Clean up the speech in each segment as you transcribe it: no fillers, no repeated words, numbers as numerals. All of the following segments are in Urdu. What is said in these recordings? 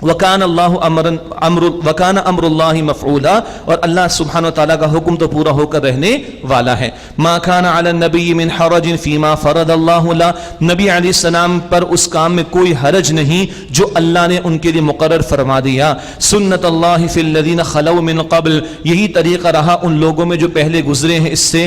وَكَانَ أَمْرُ اللَّهِ مَفْعُولًا، اور اللہ سبحانہ وتعالیٰ کا حکم تو پورا ہو کر رہنے والا ہے۔ مَا كَانَ عَلَى النَّبِيِّ مِنْ حَرَجٍ فِي مَا فَرَضَ اللَّهُ لَهُ، نبی علیہ السلام پر اس کام میں کوئی حرج نہیں جو اللہ نے ان کے لیے مقرر فرما دیا۔ سنت اللہ فی الذین خلو من قبل، یہی طریقہ رہا ان لوگوں میں جو پہلے گزرے ہیں اس سے،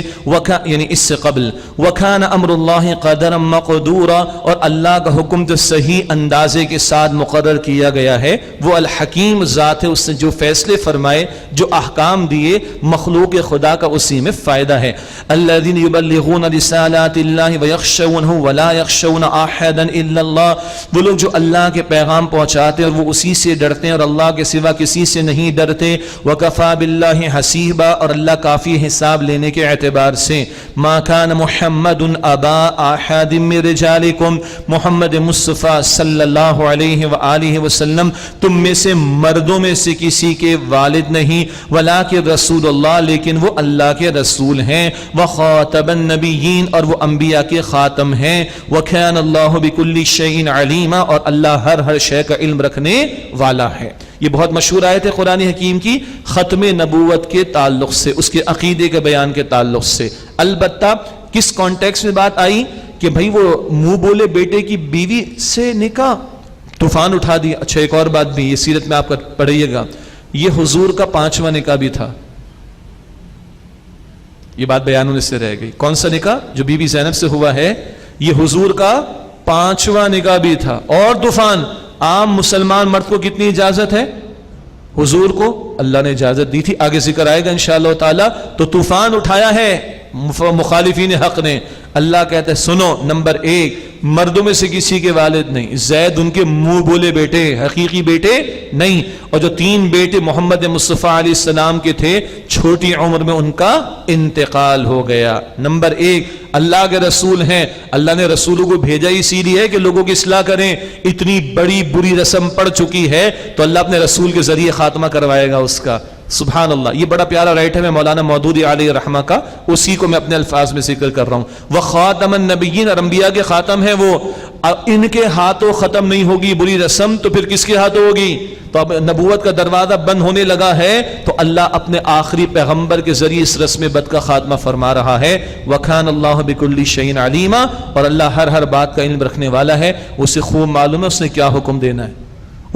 یعنی اس سے قبل۔ وَكَانَ أَمْرُ اللَّهِ قَدَرًا مَقْدُورًا، اور اللہ کا حکم تو صحیح اندازے کے ساتھ مقرر کیا گیا ہے۔ وہ الحکیم ذات ہے، اس نے جو فیصلے فرمائے، جو احکام دیے، مخلوق خدا کا اسی میں فائدہ ہے۔ الذین یبلغون رسالات اللہ ویخشونہ ولا یخشون احدا الا اللہ، وہ لوگ جو اللہ کے پیغام پہنچاتے ہیں اور وہ اسی سے ڈرتے ہیں اور اللہ کے سوا کسی سے نہیں ڈرتے۔ وکفی باللہ حسیبا، اور اللہ کافی حساب لینے کے اعتبار سے۔ ما کان محمد ابا احد من رجالکم، محمد مصطفیٰ صلی اللہ علیہ وآلہ وسلم تم میں سے مردوں میں سے کسی کے والد نہیں، ولکن رسول اللہ، لیکن وہ اللہ کے رسول ہیں۔ وخاتم النبیین، اور وہ انبیاء کے خاتم ہیں۔ وکان اللہ بکل شیء علیما، اور اللہ ہر شے کا علم رکھنے والا ہے۔ یہ بہت مشہور آیت ہے قرآن حکیم کی، ختم نبوت کے تعلق سے، اس کے عقیدے کے بیان کے تعلق سے۔ البتہ کس کانٹیکس میں بات آئی کہ بھئی وہ منہ بولے بیٹے کی بیوی سے نکاح، طوفان اٹھا دیا۔ اچھا ایک اور بات بھی، یہ سیرت میں آپ کا پڑھیے گا، یہ حضور کا 5واں نکاح بھی تھا۔ یہ بات بیان ہونے سے رہ گئی۔ کون سا نکاح؟ جو بی بی زینب سے ہوا ہے، یہ حضور کا 5واں نکاح بھی تھا۔ اور طوفان، عام مسلمان مرد کو کتنی اجازت ہے؟ حضور کو اللہ نے اجازت دی تھی، آگے ذکر آئے گا انشاءاللہ تعالی۔ تو طوفان اٹھایا ہے مخالفین حق نے۔ اللہ کہتا ہے سنو، نمبر 1، مردوں میں سے کسی کے والد نہیں، زید ان کے منہ بولے بیٹے، حقیقی بیٹے نہیں۔ اور جو 3 بیٹے محمد مصطفیٰ علیہ السلام کے تھے، چھوٹی عمر میں ان کا انتقال ہو گیا۔ نمبر 1، اللہ کے رسول ہیں، اللہ نے رسولوں کو بھیجا اسی لیے ہے کہ لوگوں کی اصلاح کریں۔ اتنی بڑی بری رسم پڑ چکی ہے تو اللہ اپنے رسول کے ذریعے خاتمہ کروائے گا اس کا۔ سبحان اللہ، یہ بڑا پیارا رائٹ ہے مولانا مودودی علیہ رحمہ کا، اسی کو میں اپنے الفاظ میں ذکر کر رہا ہوں۔ وخاتم النبیین، اور انبیاء کے خاتم ہیں وہ۔ ان کے ہاتھوں ختم نہیں ہوگی بری رسم تو پھر کس کے ہاتھوں ہوگی؟ تو اب نبوت کا دروازہ بند ہونے لگا ہے تو اللہ اپنے آخری پیغمبر کے ذریعے اس رسم بد کا خاتمہ فرما رہا ہے۔ وَكَانَ اللَّهُ بِكُلِّ شَيْءٍ عَلِيمًا، اور اللہ ہر بات کا علم رکھنے والا ہے۔ اسے خوب معلوم ہے اس نے کیا حکم دینا ہے،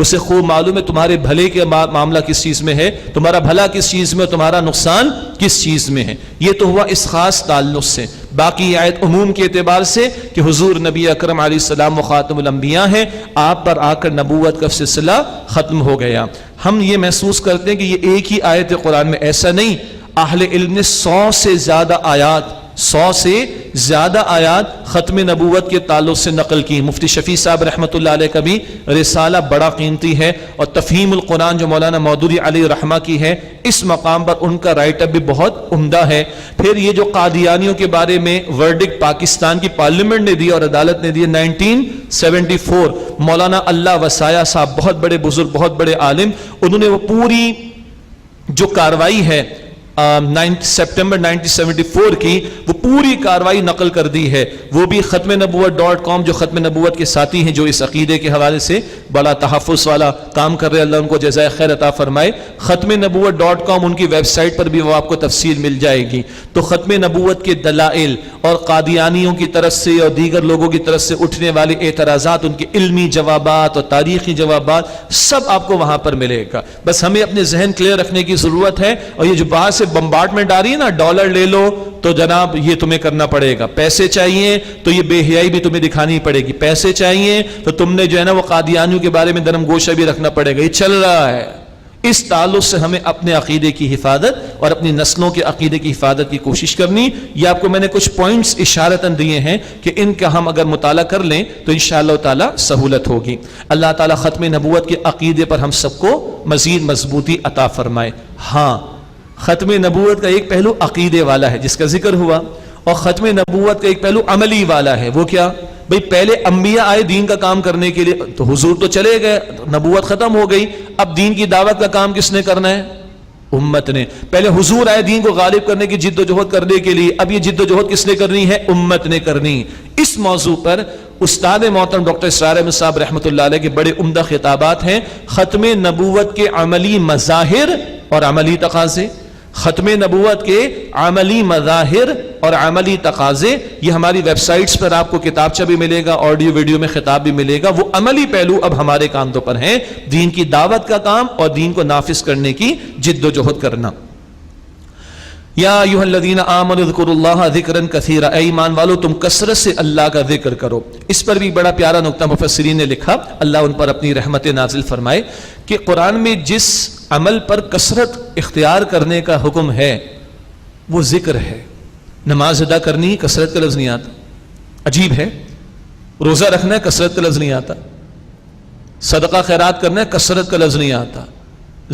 اسے خوب معلوم ہے تمہارے بھلے کے معاملہ کس چیز میں ہے، تمہارا بھلا کس چیز میں، تمہارا نقصان کس چیز میں ہے۔ یہ تو ہوا اس خاص تعلق سے۔ باقی آیت عموم کے اعتبار سے کہ حضور نبی اکرم علیہ السلام و خاتم الانبیاء ہیں، آپ پر آ کر نبوت کا سلسلہ ختم ہو گیا۔ ہم یہ محسوس کرتے ہیں کہ یہ ایک ہی آیت قرآن میں، ایسا نہیں۔ اہل علم نے 100 سے زیادہ آیات ختم نبوت کے تعلق سے نقل کی۔ مفتی شفیع صاحب رحمۃ اللہ علیہ کا بھی رسالہ بڑا قیمتی ہے، اور تفہیم القرآن جو مولانا مودودی علیہ رحمہ کی ہے، اس مقام پر ان کا رائٹ اپ بھی بہت عمدہ ہے۔ پھر یہ جو قادیانیوں کے بارے میں ورڈکٹ پاکستان کی پارلیمنٹ نے دیا اور عدالت نے دیا 1974، مولانا اللہ وسایا صاحب، بہت بڑے بزرگ، بہت بڑے عالم، انہوں نے وہ پوری جو کاروائی ہے سپٹمبر 1974 کی، وہ پوری کاروائی نقل کر دی ہے۔ وہ بھی ختم نبوت.com، جو ختم نبوت کے ساتھی ہیں، جو اس عقیدے کے حوالے سے بڑا تحفظ والا کام کر رہے، اللہ ان کو جزائے خیر عطا فرمائے۔ ختم نبوت.com ان کی ویب سائٹ پر بھی وہ آپ کو تفصیل مل جائے گی۔ تو ختم نبوت کے دلائل اور قادیانیوں کی طرف سے اور دیگر لوگوں کی طرف سے اٹھنے والے اعتراضات، ان کے علمی جوابات اور تاریخی جوابات، سب آپ کو وہاں پر ملے گا۔ بس ہمیں اپنے ذہن کلیئر رکھنے کی ضرورت ہے۔ اور یہ جو باہر سے بمبارڈمنٹ آ رہی ہے نا، ڈالر لے لو تو جناب یہ تمہیں کرنا پڑے گا، پیسے چاہیے تو یہ بے حیائی بھی تمہیں دکھانی پڑے گی، پیسے چاہیے تو تم نے جو ہے نا وہ قادیانیوں کے بارے میں درم گوشہ بھی رکھنا پڑے گا۔ یہ چل رہا ہے۔ اس تعلق سے ہمیں اپنے عقیدے کی حفاظت اور اپنی نسلوں کے عقیدے کی حفاظت کی کوشش کرنی۔ یہ آپ کو میں نے کچھ پوائنٹس اشارتاً دیے ہیں کہ ان کا ہم اگر مطالعہ کر لیں تو انشاءاللہ تعالی سہولت ہوگی۔ اللہ تعالی ختم نبوت کے عقیدے پر ہم سب کو مزید مضبوطی عطا فرمائے۔ ہاں، ختم نبوت کا ایک پہلو عقیدے والا ہے جس کا ذکر ہوا، اور ختم نبوت کا ایک پہلو عملی والا ہے۔ وہ کیا؟ بھئی پہلے انبیاء آئے دین کا کام کرنے کے لیے، تو حضور تو چلے گئے، نبوت ختم ہو گئی، اب دین کی دعوت کا کام کس نے کرنا ہے؟ امت نے۔ پہلے حضور آئے دین کو غالب کرنے کی جد و جہد کرنے کے لیے، اب یہ جد و جہد کس نے کرنی ہے؟ امت نے کرنی۔ اس موضوع پر استاد محترم ڈاکٹر اسرار احمد صاحب رحمۃ اللہ علیہ کے بڑے عمدہ خطابات ہیں، ختم نبوت کے عملی مظاہر اور عملی تقاضے، ختم نبوت کے عملی مظاہر اور عملی تقاضے، یہ ہماری ویب سائٹس پر آپ کو کتابچہ بھی ملے گا، آڈیو ویڈیو میں خطاب بھی ملے گا۔ وہ عملی پہلو اب ہمارے کاندھوں پر ہیں، دین کی دعوت کا کام اور دین کو نافذ کرنے کی جد و جہد کرنا۔ یا ایھا الذین آمنوا اذکروا اللہ ذکرا کثیرا، اے ایمان والو تم کثرت سے اللہ کا ذکر کرو۔ اس پر بھی بڑا پیارا نکتہ مفسرین نے لکھا، اللہ ان پر اپنی رحمت نازل فرمائے، کہ قرآن میں جس عمل پر کثرت اختیار کرنے کا حکم ہے وہ ذکر ہے۔ نماز ادا کرنی کثرت کا لفظ نہیں آتا، عجیب ہے۔ روزہ رکھنا ہے کثرت کا لفظ نہیں آتا، صدقہ خیرات کرنا ہے کثرت کا لفظ نہیں آتا،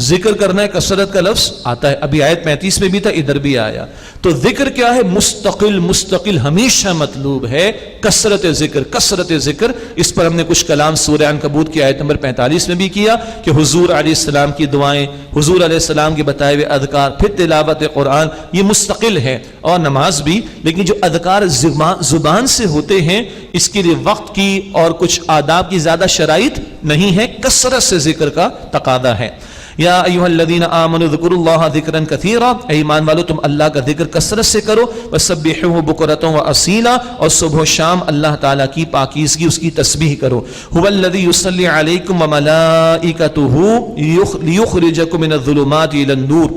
ذکر کرنا ہے کثرت کا لفظ آتا ہے۔ ابھی آیت 35 میں بھی تھا، ادھر بھی آیا۔ تو ذکر کیا ہے؟ مستقل ہمیشہ مطلوب ہے کثرت ذکر، کثرت ذکر۔ اس پر ہم نے کچھ کلام سورہ عنکبوت کی آیت نمبر 45 میں بھی کیا، کہ حضور علیہ السلام کی دعائیں، حضور علیہ السلام کے بتائے ہوئے اذکار، پھر تلاوت قرآن، یہ مستقل ہے، اور نماز بھی۔ لیکن جو اذکار زبان سے ہوتے ہیں، اس کے لیے وقت کی اور کچھ آداب کی زیادہ شرائط نہیں ہے، کثرت سے ذکر کا تقاضا ہے۔ یا ایھا الذین آمنوا اذکروا اللہ ذکرا کثیرا، اے ایمان والو تم اللہ کا ذکر کثرت سے کرو، وسبحوہ بکرۃ واصیلا، اور صبح و شام اللہ تعالیٰ کی پاکیزگی، اس کی تسبیح کرو۔ ھو الذی یصلی علیکم وملائکتہ لیخرجکم من الظلمات الی النور،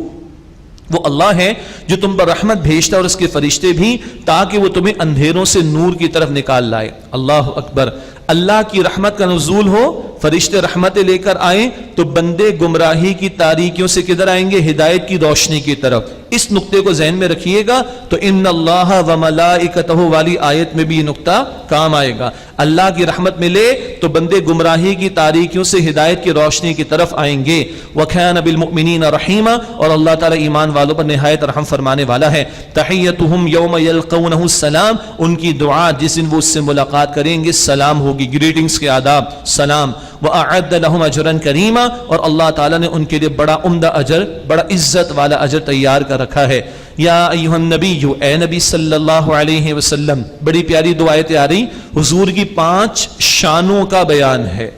وہ اللہ ہے جو تم پر رحمت بھیجتا ہے اور اس کے فرشتے بھی، تاکہ وہ تمہیں اندھیروں سے نور کی طرف نکال لائے۔ اللہ اکبر۔ اللہ کی رحمت کا نزول ہو، فرشتے رحمتیں لے کر آئیں، تو بندے گمراہی کی تاریکیوں سے کدھر آئیں گے؟ ہدایت کی روشنی کی طرف۔ اس نقطے کو ذہن میں رکھیے گا تو ان اللہ و ملائکتہ والی آیت میں بھی یہ نقطہ کام آئے گا۔ اللہ کی رحمت ملے تو بندے گمراہی کی تاریکیوں سے ہدایت کی روشنی کی طرف آئیں گے۔ وَكَانَ بِالْمُؤْمِنِينَ رَحِيمًا، اور اللہ تعالیٰ ایمان والوں پر نہایت رحم فرمانے والا ہے۔ تحیتہم یوم یلقونہ السلام، ان کی دعا جس دن وہ اس سے ملاقات کریں گے سلام ہوگی، گریٹنگز کے آداب، سلام۔ وَأَعَدَّ لَهُمْ أَجْرًا كَرِيمًا، اور اللہ تعالیٰ نے ان کے لیے بڑا عمدہ اجر، بڑا عزت والا اجر تیار کر رکھا ہے۔ یا ایھا النبی، اے نبی صلی اللہ علیہ وسلم، بڑی پیاری دعائیں آ رہی، حضور کی 5 شانوں کا بیان ہے،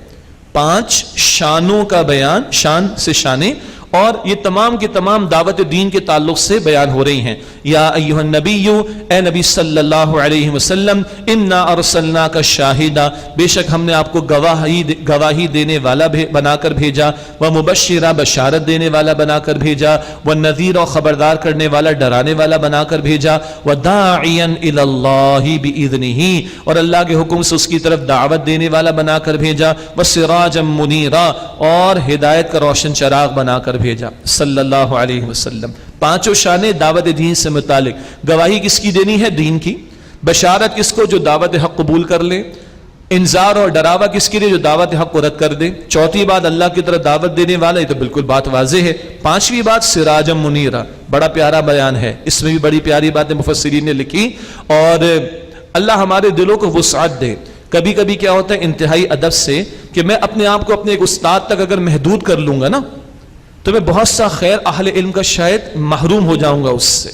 5 شانوں کا بیان، شان سے شانے، اور یہ تمام کے تمام دعوت دین کے تعلق سے بیان ہو رہی ہیں۔ یا ایھا النبی، اے نبی صلی اللہ علیہ وسلم، انا ارسلناک شاہدا، بے شک ہم نے آپ کو گواہی دینے والا بنا کر بھیجا، ومبشرا، بشارت دینے والا بنا کر بھیجا، ونذیرا، خبردار کرنے والا، ڈرانے والا بنا کر بھیجا، وداعیا الی اللہ باذنہ، اور اللہ کے حکم سے اس کی طرف دعوت دینے والا بنا کر بھیجا، وسراجا منیرا، اور ہدایت کا روشن چراغ بنا کر بھیجا، صلی اللہ علیہ وسلم۔ 5 شانیں دعوت دین سے متعلق۔ گواہی کس کی دینی ہے؟ دین کی۔ بشارت کس کو؟ جو دعوت حق قبول کر لے۔ انذار اور ڈراوا کس کے لیے؟ جو دعوت حق کو رد کر دے۔ چوتھی بات اللہ کی طرف دعوت دینے والا، یہ تو بالکل بات واضح ہے۔ 5ویں بات سراجا منیرا، بڑا پیارا بیان ہے، اس میں بھی بڑی پیاری باتیں مفسرین نے لکھی، اور اللہ ہمارے دلوں کو وسعت دے۔ کبھی کبھی کیا ہوتا ہے انتہائی ادب سے، کہ میں اپنے آپ کو اپنے ایک استاد تک اگر محدود کر لوں گا نا، تو میں بہت سا خیر اہل علم کا شاید محروم ہو جاؤں گا اس سے۔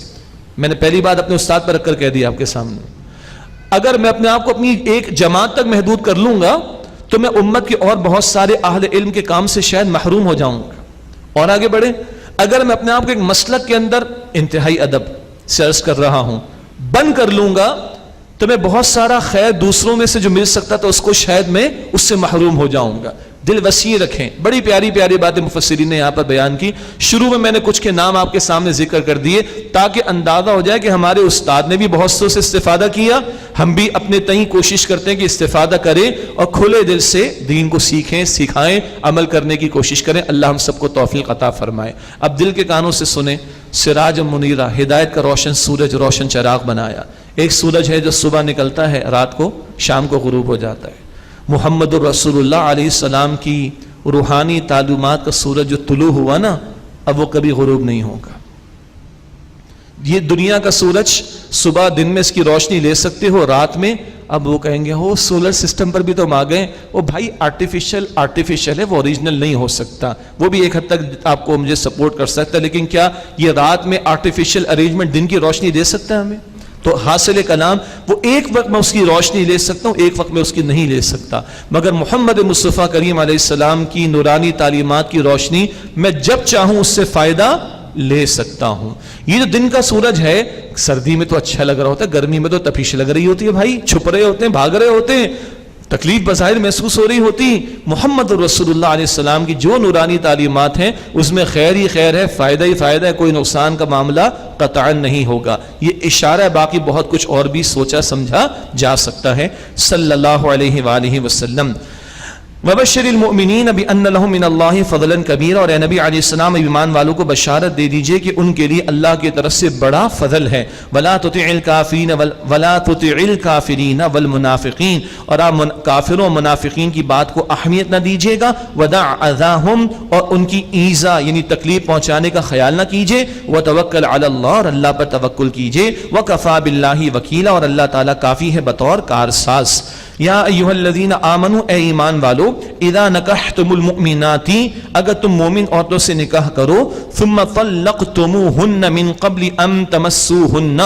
میں نے پہلی بات اپنے استاد پر رکھ کر کہہ دیا آپ کے سامنے، اگر میں اپنے آپ کو اپنی ایک جماعت تک محدود کر لوں گا تو میں امت کے اور بہت سارے اہل علم کے کام سے شاید محروم ہو جاؤں گا۔ اور آگے بڑھیں، اگر میں اپنے آپ کو ایک مسلک کے اندر انتہائی ادب سے عرض کر رہا ہوں بند کر لوں گا، تو میں بہت سارا خیر دوسروں میں سے جو مل سکتا تھا اس کو شاید میں اس سے محروم ہو جاؤں گا۔ دل وسیع رکھیں۔ بڑی پیاری پیاری باتیں مفسرین نے یہاں پر بیان کی۔ شروع میں نے کچھ کے نام آپ کے سامنے ذکر کر دیے تاکہ اندازہ ہو جائے کہ ہمارے استاد نے بھی بہت سے استفادہ کیا، ہم بھی اپنے تئیں کوشش کرتے ہیں کہ استفادہ کریں اور کھلے دل سے دین کو سیکھیں، سکھائیں، عمل کرنے کی کوشش کریں۔ اللہ ہم سب کو توفیق عطا فرمائے۔ اب دل کے کانوں سے سنیں۔ سراج منیرہ، ہدایت کا روشن سورج، روشن چراغ بنایا۔ ایک سورج ہے جو صبح نکلتا ہے، رات کو، شام کو غروب ہو جاتا ہے۔ محمد الرسول اللہ علیہ السلام کی روحانی تعلیمات کا سورج جو طلوع ہوا نا، اب وہ کبھی غروب نہیں ہوگا۔ یہ دنیا کا سورج صبح دن میں اس کی روشنی لے سکتے ہو، رات میں اب وہ کہیں گے ہو سولر سسٹم پر بھی تو ہم آ گئے۔ وہ بھائی آرٹیفیشل ہے، وہ اوریجنل نہیں ہو سکتا۔ وہ بھی ایک حد تک آپ کو مجھے سپورٹ کر سکتا ہے، لیکن کیا یہ رات میں آرٹیفیشل ارینجمنٹ دن کی روشنی دے سکتا ہے ہمیں؟ تو حاصل کلام وہ ایک وقت میں اس کی روشنی لے سکتا ہوں، ایک وقت میں اس کی نہیں لے سکتا، مگر محمد مصطفیٰ کریم علیہ السلام کی نورانی تعلیمات کی روشنی میں جب چاہوں اس سے فائدہ لے سکتا ہوں۔ یہ جو دن کا سورج ہے سردی میں تو اچھا لگ رہا ہوتا ہے، گرمی میں تو تپش لگ رہی ہوتی ہے، بھائی چھپ رہے ہوتے ہیں، بھاگ رہے ہوتے ہیں، تکلیف بظاہر محسوس ہو رہی ہوتی۔ محمد رسول اللہ علیہ السلام کی جو نورانی تعلیمات ہیں اس میں خیر ہی خیر ہے، فائدہ ہی فائدہ ہے، کوئی نقصان کا معاملہ قطعا نہیں ہوگا۔ یہ اشارہ ہے، باقی بہت کچھ اور بھی سوچا سمجھا جا سکتا ہے۔ صلی اللہ علیہ وآلہ وسلم۔ وبشر المؤمنین بان لهم من اللہ فضلا کبیرا، اور اے نبی علیہ السلام ایمان والوں کو بشارت دے دیجئے کہ ان کے لیے اللہ کی طرف سے بڑا فضل ہے۔ ولا تطع الکافرین والمنافقین، اور آپ کافروں و منافقین کی بات کو اہمیت نہ دیجیے گا۔ ودع اذاہم، اور ان کی ایذا یعنی تکلیف پہنچانے کا خیال نہ کیجیے۔ وتوکل علی اللہ، اور اللہ پر توکل کیجیے۔ وکفی باللہ وکیلا، اور اللہ تعالیٰ کافی ہے بطور کارساز۔ یا ایھا الذین آمنوا، اے ایمان والو، اذا نکحتم المؤمنات، اگر تم مومن عورتوں سے نکاح کرو، ثم طلقتموہن من قبل ان تمسوہن،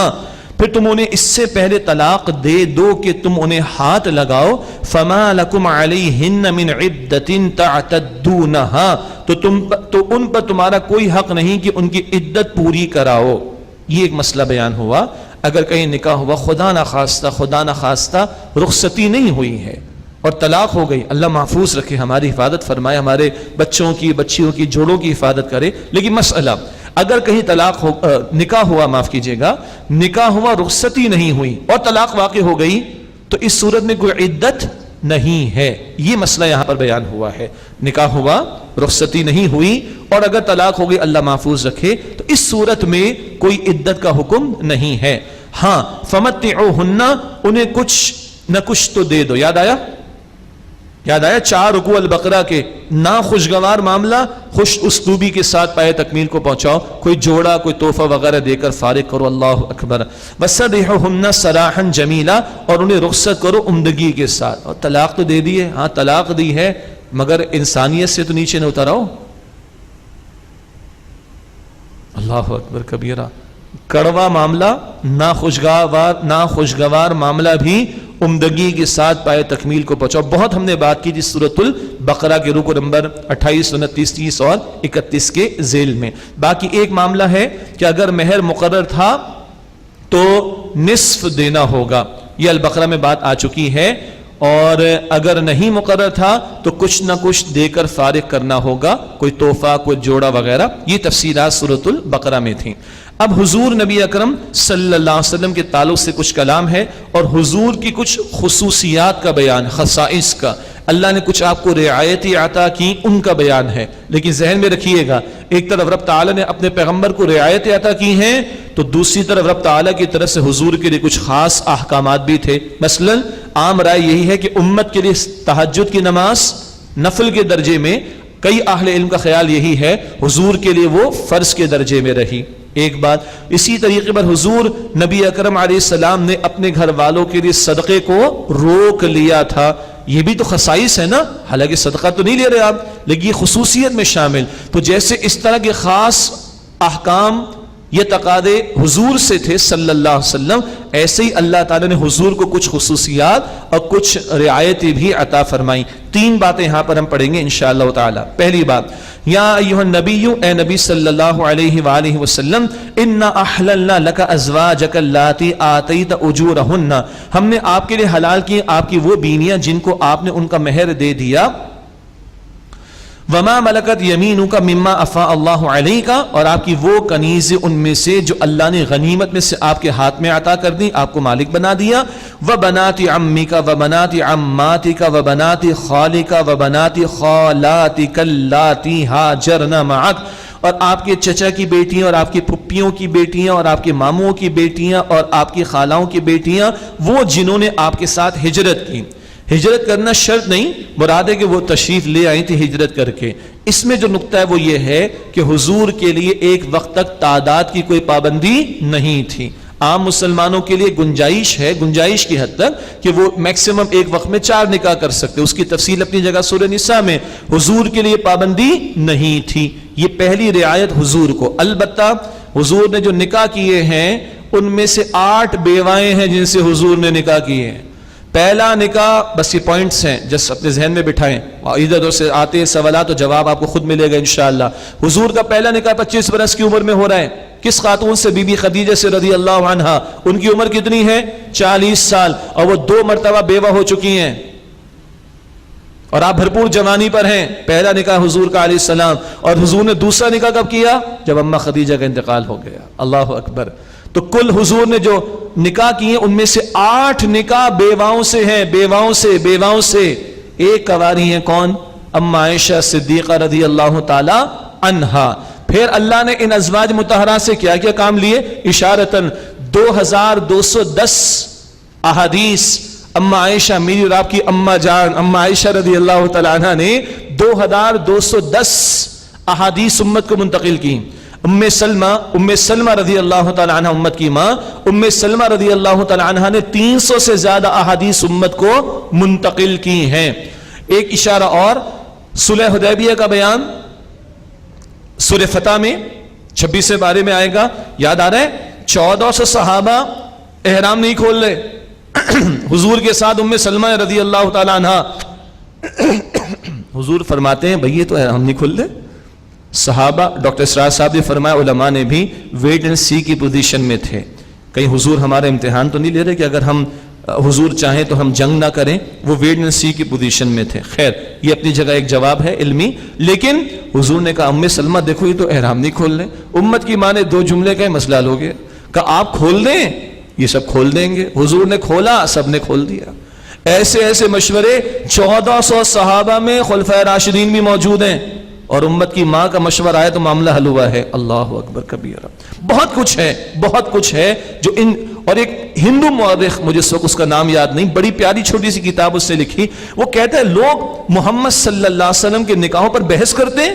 پھر تم انہیں اس سے پہلے طلاق دے دو کہ تم انہیں ہاتھ لگاؤ، فما لکم علیہن من عدۃ تعتدونہا، تو ان پر تمہارا کوئی حق نہیں کہ ان کی عدت پوری کراؤ۔ یہ ایک مسئلہ بیان ہوا، اگر کہیں نکاح ہوا خدا نخواستہ رخصتی نہیں ہوئی ہے اور طلاق ہو گئی، اللہ محفوظ رکھے، ہماری حفاظت فرمائے، ہمارے بچوں کی بچیوں کی جوڑوں کی حفاظت کرے، لیکن مسئلہ اگر کہیں طلاق ہو، نکاح ہوا، معاف کیجئے گا، نکاح ہوا رخصتی نہیں ہوئی اور طلاق واقع ہو گئی، تو اس صورت میں کوئی عدت نہیں ہے۔ یہ مسئلہ یہاں پر بیان ہوا ہے، نکاح ہوا رخصتی نہیں ہوئی اور اگر طلاق ہو گئی، اللہ محفوظ رکھے، تو اس صورت میں کوئی عدت کا حکم نہیں ہے۔ ہاں فمتعوہن، انہیں کچھ نہ کچھ تو دے دو۔ یاد آیا 4 رکوع البقرہ کے، نہ خوشگوار معاملہ، خوش اسلوبی کے ساتھ پائے تکمیل کو پہنچاؤ، کوئی جوڑا کوئی تحفہ وغیرہ دے کر فارغ کرو، اللہ اکبر۔ وسرحوہن سراحا جمیلا، اور انہیں رخصت کرو عمدگی کے ساتھ۔ اور طلاق تو دے دی ہے، ہاں طلاق دی ہے، مگر انسانیت سے تو نیچے نہ اتراؤ، اللہ اکبر کبیرہ۔ کڑوا معاملہ، ناخوشگوار معاملہ بھی عمدگی کے ساتھ پائے تکمیل کو پہنچاؤ۔ بہت ہم نے بات کی تھی سورۃ البقرہ کے رکوع نمبر 28، 29، 30 اور 31 کے ذیل میں۔ باقی ایک معاملہ ہے کہ اگر مہر مقرر تھا تو نصف دینا ہوگا، یہ البقرہ میں بات آ چکی ہے، اور اگر نہیں مقرر تھا تو کچھ نہ کچھ دے کر فارغ کرنا ہوگا، کوئی تحفہ کوئی جوڑا وغیرہ۔ یہ تفصیلات سورۃ البقرہ میں تھیں۔ اب حضور نبی اکرم صلی اللہ علیہ وسلم کے تعلق سے کچھ کلام ہے، اور حضور کی کچھ خصوصیات کا بیان، خصائص کا، اللہ نے کچھ آپ کو رعایتی عطا کی، ان کا بیان ہے۔ لیکن ذہن میں رکھیے گا، ایک طرف رب تعالیٰ نے اپنے پیغمبر کو رعایت عطا کی ہیں، تو دوسری طرف رب تعالیٰ کی طرف سے حضور کے لیے کچھ خاص احکامات بھی تھے۔ مثلا عام رائے یہی ہے کہ امت کے لیے تہجد کی نماز نفل کے درجے میں، کئی اہل علم کا خیال یہی ہے، حضور کے لیے وہ فرض کے درجے میں رہی۔ ایک بات، اسی طریقے پر حضور نبی اکرم علیہ السلام نے اپنے گھر والوں کے لیے صدقے کو روک لیا تھا۔ یہ بھی تو خصائص ہے نا، حالانکہ صدقہ تو نہیں لے رہے آپ، لیکن یہ خصوصیت میں شامل۔ تو جیسے اس طرح کے خاص احکام یہ تقاضے حضور سے تھے صلی اللہ علیہ وسلم، ایسے ہی اللہ تعالیٰ نے حضور کو کچھ خصوصیات اور کچھ رعایتیں بھی عطا فرمائیں۔ 3 باتیں یہاں پر ہم پڑھیں گے انشاءاللہ تعالی۔ پہلی بات، یا ایھا النبی، اے نبی صلی اللہ علیہ وآلہ وسلم، انا احللنا لک ازواجک اللاتی آتیت اجورہن، ہم نے آپ کے لیے حلال کی آپ کی وہ بیویاں جن کو آپ نے ان کا مہر دے دیا۔ وما ملکت یمینک مما افاء اللہ علیک، اور آپ کی وہ کنیزیں ان میں سے جو اللہ نے غنیمت میں سے آپ کے ہاتھ میں عطا کر دی، آپ کو مالک بنا دیا۔ وبنات عمک وبنات عماتک وبنات خالک وبنات خالاتک اللاتی ہاجرن معک، اور آپ کے چچا کی بیٹیاں اور آپ کی پھپھیوں کی بیٹیاں اور آپ کے ماموں کی بیٹیاں اور آپ کی خالاؤں کی بیٹیاں، وہ جنہوں نے آپ کے ساتھ ہجرت کی۔ ہجرت کرنا شرط نہیں، مراد ہے کہ وہ تشریف لے آئی تھی ہجرت کر کے۔ اس میں جو نقطہ ہے وہ یہ ہے کہ حضور کے لیے ایک وقت تک تعداد کی کوئی پابندی نہیں تھی۔ عام مسلمانوں کے لیے گنجائش ہے، گنجائش کی حد تک کہ وہ میکسیمم ایک وقت میں 4 نکاح کر سکتے، اس کی تفصیل اپنی جگہ سورہ نساء میں۔ حضور کے لیے پابندی نہیں تھی، یہ پہلی رعایت حضور کو۔ البتہ حضور نے جو نکاح کیے ہیں ان میں سے 8 بیوائیں ہیں جن سے حضور نے نکاح کیے ہیں. پہلا نکاح، بس یہ پوائنٹس ہیں جس اپنے ذہن میں بٹھائیں، ادھر ادھر سے آتے ہیں سوالات تو جواب آپ کو خود ملے گا انشاءاللہ. حضور کا پہلا نکاح 25 برس کی عمر میں ہو رہا ہے. کس خاتون سے؟ بی بی خدیجہ سے رضی اللہ عنہا. ان کی عمر کتنی ہے؟ 40 سال، اور وہ 2 مرتبہ بیوہ ہو چکی ہیں اور آپ بھرپور جوانی پر ہیں. پہلا نکاح حضور کا علیہ السلام. اور حضور نے دوسرا نکاح کب کیا؟ جب اماں خدیجہ کا انتقال ہو گیا. اللہ اکبر. تو کل حضور نے جو نکاح کیے ان میں سے 8 نکاح بیواؤں سے ہیں، بیواؤں سے. ایک کنواری ہیں، کون؟ اماں عائشہ صدیقہ رضی اللہ تعالی عنہا. پھر اللہ نے ان ازواج مطہرات سے کیا کیا کام لیے؟ اشارتاً 2210 احادیث اماں عائشہ، میری اور آپ کی اماں جان اماں عائشہ رضی اللہ تعالی عنہ نے 2210 احادیث امت کو منتقل کی. ام سلمہ رضی اللہ تعالی عنہ امت کی ماں، ام سلمہ رضی اللہ تعالی عنہ نے 300 سے زیادہ احادیث امت کو منتقل کی ہیں. ایک اشارہ اور، صلح حدیبیہ کا بیان سورہ فتح میں 26 بارے میں آئے گا. یاد آ رہا ہے 1400 صحابہ احرام نہیں کھول رہے حضور کے ساتھ ام سلمہ رضی اللہ تعالی عنہ. حضور فرماتے ہیں بھئی یہ تو احرام نہیں کھول رہے. صحابہ، ڈاکٹر اسرار صاحب نے فرمایا علماء نے بھی ویٹ اینڈ سی کی پوزیشن میں تھے. کہیں حضور ہمارا امتحان تو نہیں لے رہے کہ اگر ہم حضور چاہیں تو ہم جنگ نہ کریں. وہ ویٹ اینڈ سی کی پوزیشن میں تھے. خیر یہ اپنی جگہ ایک جواب ہے علمی. لیکن حضور نے کہا ام سلمہ دیکھو یہ تو احرام نہیں کھول رہے. امت کی ماں نے 2 جملے کا مسئلہ ہو گیا. کہا آپ کھول دیں، یہ سب کھول دیں گے. حضور نے کھولا، سب نے کھول دیا. ایسے مشورے 1400 صحابہ میں خلفائے راشدین بھی موجود ہیں، اور امت کی ماں کا مشورہ آئے تو معاملہ حل ہوا ہے. اللہ اکبر کبیرہ. بہت کچھ ہے جو ان، اور ایک ہندو مورخ، مجھے اس وقت اس کا نام یاد نہیں، بڑی پیاری چھوٹی سی کتاب اس نے لکھی. وہ کہتا ہے لوگ محمد صلی اللہ علیہ وسلم کے نکاحوں پر بحث کرتے ہیں،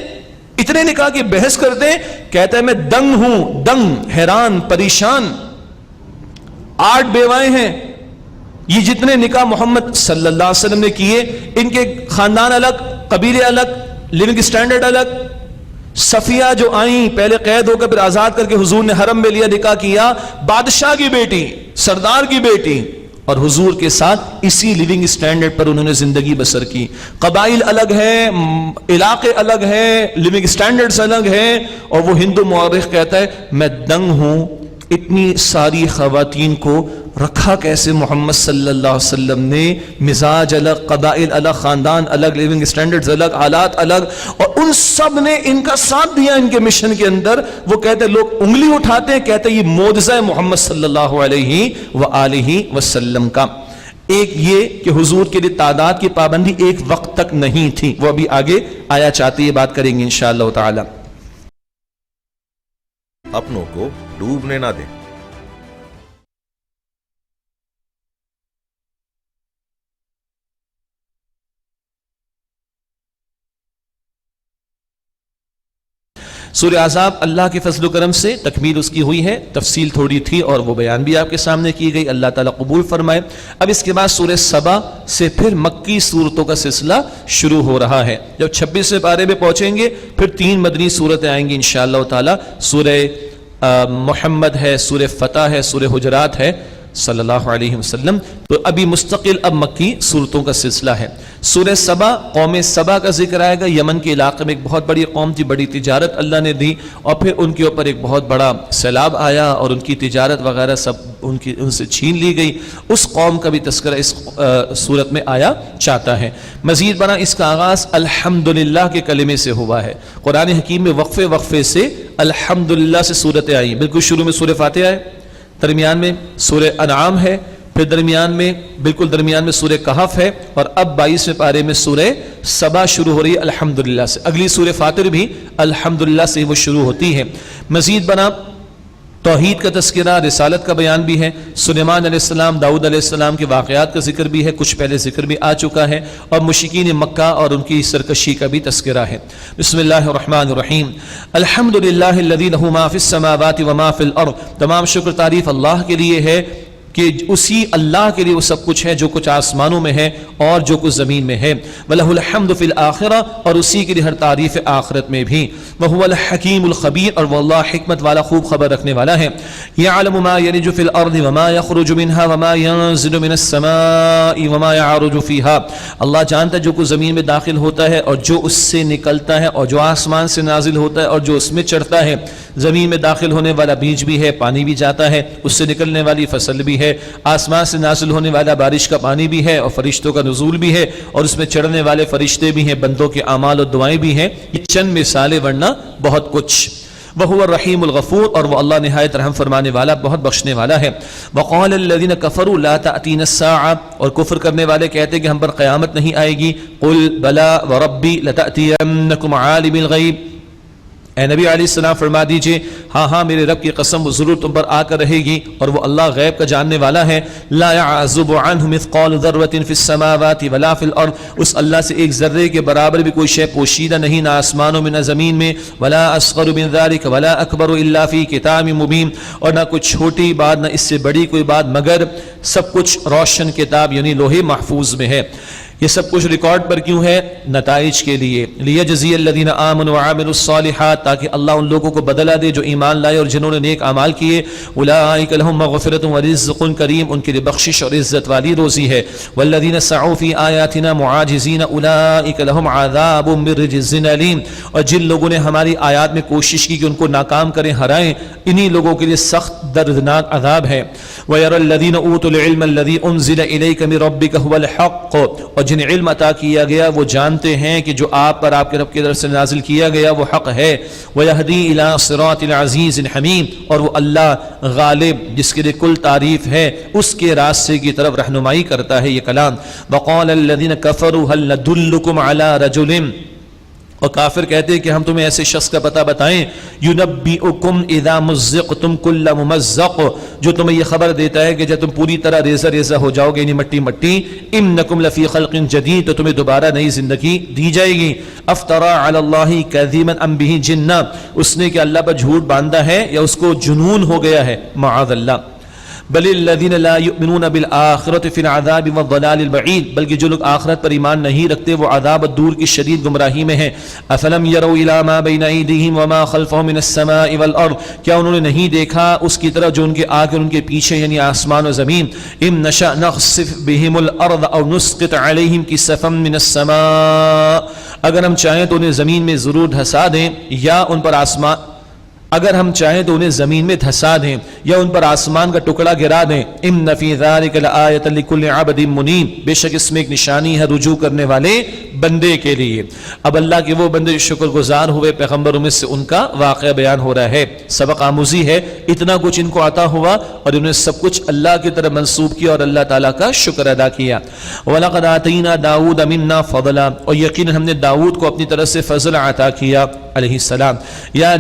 اتنے نکاح کی بحث کرتے ہیں. کہتا ہے میں دنگ ہوں، دنگ، حیران، پریشان. 8 بیوائیں ہیں. یہ جتنے نکاح محمد صلی اللہ علیہ وسلم نے کیے، ان کے خاندان الگ، قبیلے الگ، لیونگ سٹینڈرڈ الگ. صفیہ جو آئیں پہلے قید ہو کر پھر آزاد کر کے حضور نے حرم میں لیا، نکاح کیا. بادشاہ کی بیٹی، سردار کی بیٹی، اور حضور کے ساتھ اسی لیونگ سٹینڈرڈ پر انہوں نے زندگی بسر کی. قبائل الگ ہیں، علاقے الگ ہیں، لیونگ سٹینڈرڈز الگ ہیں. اور وہ ہندو مورخ کہتا ہے میں دنگ ہوں، اتنی ساری خواتین کو رکھا کیسے محمد صلی اللہ علیہ وسلم نے؟ مزاج الگ، قبائل الگ، خاندان الگ، لیونگ سٹینڈرڈز الگ، حالات الگ، اور ان سب نے ان کا ساتھ دیا ان کے مشن کے اندر. وہ کہتے ہیں لوگ انگلی اٹھاتے ہیں، کہتے ہیں یہ معجزہ محمد صلی اللہ علیہ وآلہ وسلم کا. ایک یہ کہ حضور کے لیے تعداد کی پابندی ایک وقت تک نہیں تھی، وہ ابھی آگے آیا چاہتی ہے، بات کریں گے انشاءاللہ تعالی. اپنوں کو ڈوبنے نہ دیں. سورہ احزاب اللہ کے فضل و کرم سے تکمیل اس کی ہوئی ہے. تفصیل تھوڑی تھی اور وہ بیان بھی آپ کے سامنے کی گئی. اللہ تعالیٰ قبول فرمائے. اب اس کے بعد سورہ سبا سے پھر مکی صورتوں کا سلسلہ شروع ہو رہا ہے. جب 26 پارے میں پہنچیں گے پھر 3 مدنی صورتیں آئیں گی انشاءاللہ تعالیٰ. سورہ محمد ہے، سورہ فتح ہے، سورہ حجرات ہے صلی اللہ علیہ وسلم. تو ابھی مستقل اب مکی صورتوں کا سلسلہ ہے. سورہ سبا، قوم سبا کا ذکر آئے گا. یمن کے علاقے میں ایک بہت بڑی قوم تھی، بڑی تجارت اللہ نے دی، اور پھر ان کے اوپر ایک بہت بڑا سیلاب آیا اور ان کی تجارت وغیرہ سب ان سے چھین لی گئی. اس قوم کا بھی تذکرہ اس صورت میں آیا چاہتا ہے. مزید برآں اس کا آغاز الحمدللہ کے کلمے سے ہوا ہے. قرآن حکیم میں وقفے سے الحمدللہ سے صورتیں آئی. بالکل شروع میں سورہ فاتحہ ہے، درمیان میں سورہ انعام ہے، پھر بالکل درمیان میں سورہ کہف ہے، اور اب 22ویں پارے میں سورہ سبا شروع ہو رہی ہے الحمدللہ سے. اگلی سورہ فاطر بھی الحمدللہ سے وہ شروع ہوتی ہے. مزید بنا توحید کا تذکرہ، رسالت کا بیان بھی ہے. سلیمان علیہ السلام، داؤد علیہ السلام کے واقعات کا ذکر بھی ہے، کچھ پہلے ذکر بھی آ چکا ہے، اور مشرکین مکہ اور ان کی سرکشی کا بھی تذکرہ ہے. بسم اللہ الرحمن الرحیم. الحمدللہ الذی لہ ما فی السماوات و ما فی الارض. تمام شکر تعریف اللہ کے لیے ہے کہ اسی اللہ کے لیے وہ سب کچھ ہے جو کچھ آسمانوں میں ہے اور جو کچھ زمین میں ہے. وَلَهُ الْحَمْدُ فِي الْآخِرَةِ اور اسی کے لیے ہر تعریف آخرت میں بھی. وَهُوَ الْحَكِيمُ الْخَبِيرُ اور وہ اللہ حکمت والا خوب خبر رکھنے والا ہے. يَعْلَمُ مَا يَلِجُ فِي الْأَرْضِ وَمَا يَخْرُجُ مِنْهَا وَمَا يَنزِلُ مِنَ السَّمَاءِ وَمَا يَعْرُجُ فِيهَا اللہ جانتا ہے جو کچھ زمین میں داخل ہوتا ہے اور جو اس سے نکلتا ہے اور جو آسمان سے نازل ہوتا ہے اور جو اس میں چڑھتا ہے. زمین میں داخل ہونے والا بیج بھی ہے, پانی بھی جاتا ہے, اس سے نکلنے والی فصل بھی ہے, آسمان سے نازل ہونے والا بارش کا پانی بھی ہے اور فرشتوں کا نزول بھی ہے اور اس میں چڑھنے والے فرشتے بھی ہیں, بندوں کے اعمال اور دعائیں بھی ہیں. یہ چند مثالیں ورنہ بہت کچھ. وَهُوَ الرَّحِيمُ الْغَفُورُ اور وہ اللہ نہایت رحم فرمانے والا بہت بخشنے والا ہے. وَقَالَ الَّذِينَ كَفَرُوا لَا تَأْتِينَ السَّاعَةُ اور کفر کرنے والے کہتے ہیں کہ ہم پر قیامت نہیں آئے گی. قُلْ بَلَا وَرَبِّي لَتَأْتِيَنَّكُمْ عَالِمِ الْغَيْبِ اے نبی علیہ السلام فرما دیجئے ہاں ہاں میرے رب کی قسم وہ ضرور تم پر آ کر رہے گی اور وہ اللہ غیب کا جاننے والا ہے. لا يعزب عنه مثقال ذرة في السماوات ولا في الارض اس اللہ سے ایک ذرے کے برابر بھی کوئی شے پوشیدہ نہیں نہ آسمانوں میں نہ زمین میں. ولا اصغر من ذلك ولا اکبر الا في کتاب مبین اور نہ کوئی چھوٹی بات نہ اس سے بڑی کوئی بات مگر سب کچھ روشن کتاب یعنی لوح محفوظ میں ہے. یہ سب کچھ ریکارڈ پر کیوں ہے؟ نتائج کے لیے. لیجزی الذین آمنوا وعملوا الصالحات تاکہ اللہ ان لوگوں کو بدلہ دے جو ایمان لائے اور جنہوں نے نیک اعمال کیے. اولئک لهم مغفرۃ ورزق کریم ان کے لیے بخشش اور عزت والی روزی ہے. والذین سعوا فی آیاتنا معاجزین اولئک لهم عذاب من رجز علیم اور جن لوگوں نے ہماری آیات میں کوشش کی کہ ان کو ناکام کریں ہرائیں انہی لوگوں کے لیے سخت دردناک عذاب ہے. وَيَرَى الَّذِينَ أُوتُوا الْعِلْمَ الَّذِي أُنزِلَ إِلَيْكَ مِن رَبِّكَ هُوَ الْحَقُّ اور جنہیں علم عطا کیا گیا وہ جانتے ہیں کہ جو آپ پر آپ کے رب کی طرف سے نازل کیا گیا وہ حق ہے. وَيَهْدِي إِلَىٰ صِرَاطِ الْعَزِيزِ الْحَمِيدِ اور وہ اللہ غالب جس کے لیے کل تعریف ہے اس کے راستے کی طرف رہنمائی کرتا ہے یہ کلام. وَقَالَ الَّذِينَ كَفَرُوا هَلْ نَدُلُّكُمْ عَلَىٰ رَجُلٍ اور کافر کہتے ہیں کہ ہم تمہیں ایسے شخص کا پتہ بتائیں یُنَبِّئُكُمْ إِذَا مُزِّقْتُمْ كُلَّ مُمَزَّقٍ جو تمہیں یہ خبر دیتا ہے کہ جب تم پوری طرح ریزہ ریزہ ہو جاؤ گے یعنی مٹی مٹی. إِنَّكُمْ لَفِي خَلْقٍ جَدِيدٍ تو تمہیں دوبارہ نئی زندگی دی جائے گی. أَفْتَرَىٰ عَلَى اللَّهِ كَذِبًا أَمْ بِهِ جِنَّةٌ اس نے کہ اللہ پر جھوٹ باندھا ہے یا اس کو جنون ہو گیا ہے معاذ اللہ. بل الذین لا یؤمنون بالآخرة فی العذاب والضلال البعید بلکہ جو لوگ آخرت پر ایمان نہیں رکھتے وہ عذاب دور کی شدید گمراہی میں ہیں. افلم یروا الی ما بین ایدیہم وما خلفہم من السماء والارض کیا انہوں نے نہیں دیکھا اس کی طرف جو ان کے آگے اور ان کے پیچھے یعنی آسمان و زمین. ان نشأ نخسف بهم الارض او نسقط علیہم کسفا من السماء اگر ہم چاہیں تو انہیں زمین میں ضرور دھسا دیں یا ان پر آسمان اگر ہم چاہیں تو انہیں زمین میں دھسا دیں یا ان پر آسمان کا ٹکڑا گرا دیں. ان فی ذلک لآیۃ لکل عبد منیب بے شک اس میں ایک نشانی ہے رجوع کرنے والے بندے کے لیے. اب اللہ کے وہ بندے شکر گزار ہوئے پیغمبروں میں سے ان کا واقعہ بیان ہو رہا ہے. سبق آموزی ہے اتنا کچھ ان کو عطا ہوا اور انہوں نے سب کچھ اللہ کی طرف منسوب کیا اور اللہ تعالیٰ کا شکر ادا کیا. وَلَقَدْ آتَيْنَا دَاوُودَ مِنَّا فَضْلًا اور یقیناً ہم نے داؤد کو اپنی طرف سے فضل عطا کیا علیہ السلام. یا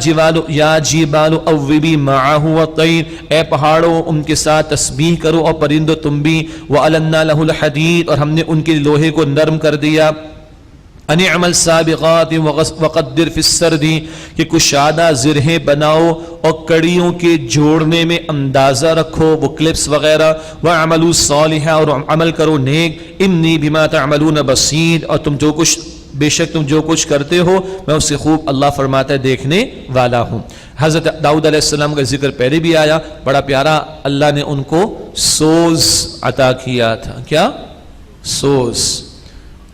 جبال اوبی معہ والطیر اے پہاڑوں ان کے ساتھ تسبیح کرو اور پرندو تم بھی. وَأَلَنَّا لَهُ الْحَدِيدَ اور ہم نے ان کے لوہے کو نرم کر دیا. ان اعمل سابغات وقدر فی السرد کہ کشادہ زرہیں بناؤ اور کڑیوں کے جوڑنے میں اندازہ رکھو وہ کلپس وغیرہ. وَعَمَلُوا صَالِحًا اور عمل کرو نیک. انی بما تعملون بصیر اور تم جو کچھ بے شک تم جو کچھ کرتے ہو میں اس سے خوب اللہ فرماتا ہے دیکھنے والا ہوں. حضرت داؤد علیہ السلام کا ذکر پہلے بھی آیا. بڑا پیارا اللہ نے ان کو سوز عطا کیا تھا. کیا؟ سوز.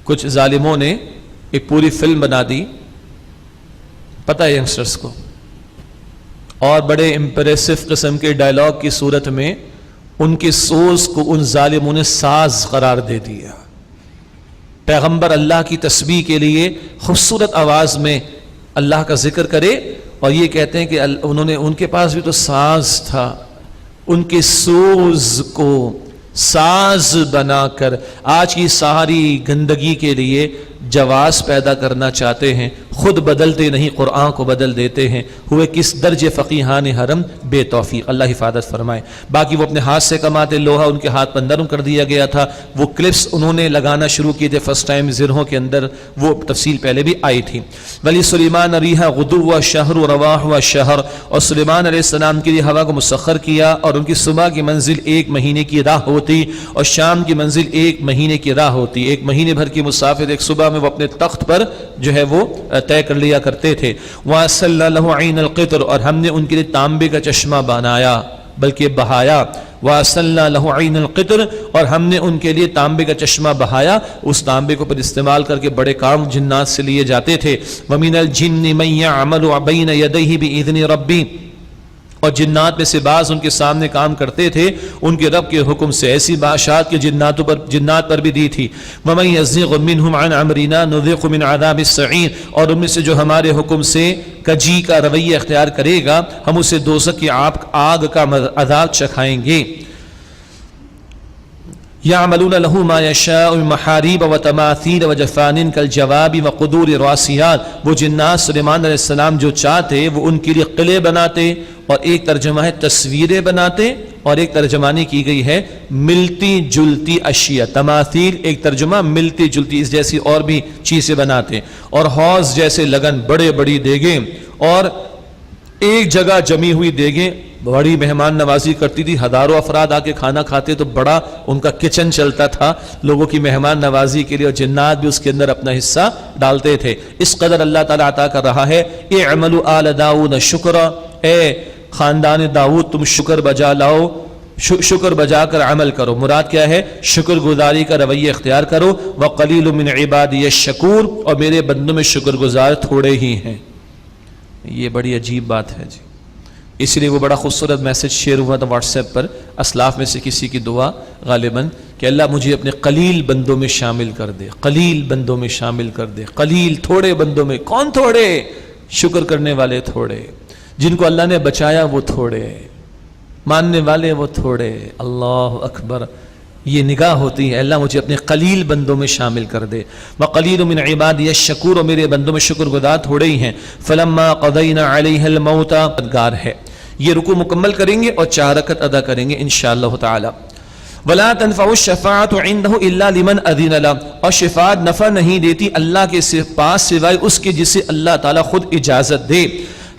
کچھ ظالموں نے ایک پوری فلم بنا دی پتہ ہے ینگسٹرز کو اور بڑے امپریسو قسم کے ڈائلاگ کی صورت میں ان کے سوز کو ان ظالموں نے ساز قرار دے دیا. پیغمبر اللہ کی تسبیح کے لیے خوبصورت آواز میں اللہ کا ذکر کرے اور یہ کہتے ہیں کہ انہوں نے ان کے پاس بھی تو ساز تھا ان کے سوز کو ساز بنا کر آج کی ساری گندگی کے لیے جواز پیدا کرنا چاہتے ہیں، خود بدلتے نہیں قرآن کو بدل دیتے ہیں، ہوئے کس درجے فقیہان حرم بے توفیق، اللہ حفاظت فرمائے۔ باقی وہ اپنے ہاتھ سے کماتے، لوہا ان کے ہاتھ پر نرم کر دیا گیا تھا، وہ کلپس انہوں نے لگانا شروع کیے تھے فرسٹ ٹائم زرہوں کے اندر، وہ تفصیل پہلے بھی آئی تھی۔ ولی سلیمان ریحا غدو و شہر و رواح و شہر، اور سلیمان علیہ السلام کے لیے ہوا کو مسخر کیا، اور ان کی صبح کی منزل 1 مہینے کی راہ ہوتی اور شام کی منزل 1 مہینے کی راہ ہوتی، 1 مہینے بھر کی مسافر ایک صبح میں وہ اپنے تخت پر جو ہے وہ طے کر لیا کرتے تھے۔ وَأَسَلَّ لَهُ عَيْنَ الْقِطْرِ، اور ہم نے ان کے لیے تانبے کا چشمہ بنایا بلکہ بہایا۔ وَأَسَلَّ لَهُ عَيْنَ الْقِطْرِ، اور ہم نے ان کے لیے تانبے کا چشمہ بہایا، اس تانبے کو پر استعمال کر کے بڑے کام جنات سے لیے جاتے تھے۔ وَمِنَ الْجِنِّ مَن يَعْمَلُ بَيْنَ يَدَيْهِ بِإِذْنِ رَبِّهِ، اور جنات میں سے بعض ان کے سامنے کام کرتے تھے ان کے رب کے حکم سے، ایسی بادشاہت کے جنات پر بھی دی تھی۔ وَمَن يَزِغْ مِنْهُمْ عَنْ أَمْرِنَا نُذِقْهُ مِنْ عَذَابِ السَّعِيرِ، اور ان میں سے جو ہمارے حکم سے کجی کا رویہ اختیار کرے گا ہم اسے دوزخ کی آگ کا عذاب چکھائیں گے۔ يَعْمَلُونَ لَهُ مَا يَشَاءُ مِن مَحَارِيبَ وَتَمَاثِيلَ وَجَفَانٍ كَالْجَوَابِ وَقُدُورِ الرَّاسِيَاتِ، وہ جنات سلیمان علیہ السلام جو چاہتے وہ ان کے لیے قلعے بناتے، اور ایک ترجمہ ہے تصویریں بناتے، اور ایک ترجمانی کی گئی ہے ملتی جلتی اشیاء، تماثیل ایک ترجمہ ملتی جلتی اس جیسی اور بھی چیزیں بناتے، اور حوض جیسے لگن، بڑے بڑی دیگیں، اور ایک جگہ جمی ہوئی دیگیں، بڑی مہمان نوازی کرتی تھی، ہزاروں افراد آ کے کھانا کھاتے تو بڑا ان کا کچن چلتا تھا لوگوں کی مہمان نوازی کے لیے، اور جنات بھی اس کے اندر اپنا حصہ ڈالتے تھے۔ اس قدر اللہ تعالیٰ عطا کر رہا ہے۔ اعملوا آل داؤد شکرا، اے خاندان داؤد تم شکر بجا لاؤ، شکر بجا کر عمل کرو۔ مراد کیا ہے؟ شکر گزاری کا رویہ اختیار کرو۔ وقلیل من عبادی الشکور، اور میرے بندوں میں شکر گزار تھوڑے ہی ہیں۔ یہ بڑی عجیب بات ہے جی، اس لیے وہ بڑا خوبصورت میسج شیئر ہوا تھا واٹس ایپ پر، اسلاف میں سے کسی کی دعا غالباً کہ اللہ مجھے اپنے قلیل بندوں میں شامل کر دے، قلیل بندوں میں شامل کر دے۔ قلیل، تھوڑے بندوں میں۔ کون تھوڑے؟ شکر کرنے والے تھوڑے، جن کو اللہ نے بچایا وہ تھوڑے، ماننے والے وہ تھوڑے۔ اللہ اکبر، یہ نگاہ ہوتی ہے اللہ مجھے اپنے قلیل بندوں میں شامل کر دے۔ وَقَلِيلٌ مِّنْ عِبَادِيَ الشَّكُورُ، اور میرے بندوں میں شکر گزار تھوڑے ہی ہیں۔ فَلَمَّا قَضَيْنَا عَلَيْهَا الْمَوْتَ، ادگار ہے۔ یہ رکوع مکمل کریں گے اور 4 رکعت ادا کریں گے انشاءاللہ تعالی۔ وَلَا تَنْفَعُ الشَّفَاعَةُ عِنْدَهُ إِلَّا لِمَنْ أَذِنَ لَهُ، اور شفاعت نفع نہیں دیتی اللہ کے پاس سوائے اس کے جسے اللہ تعالیٰ خود اجازت دے۔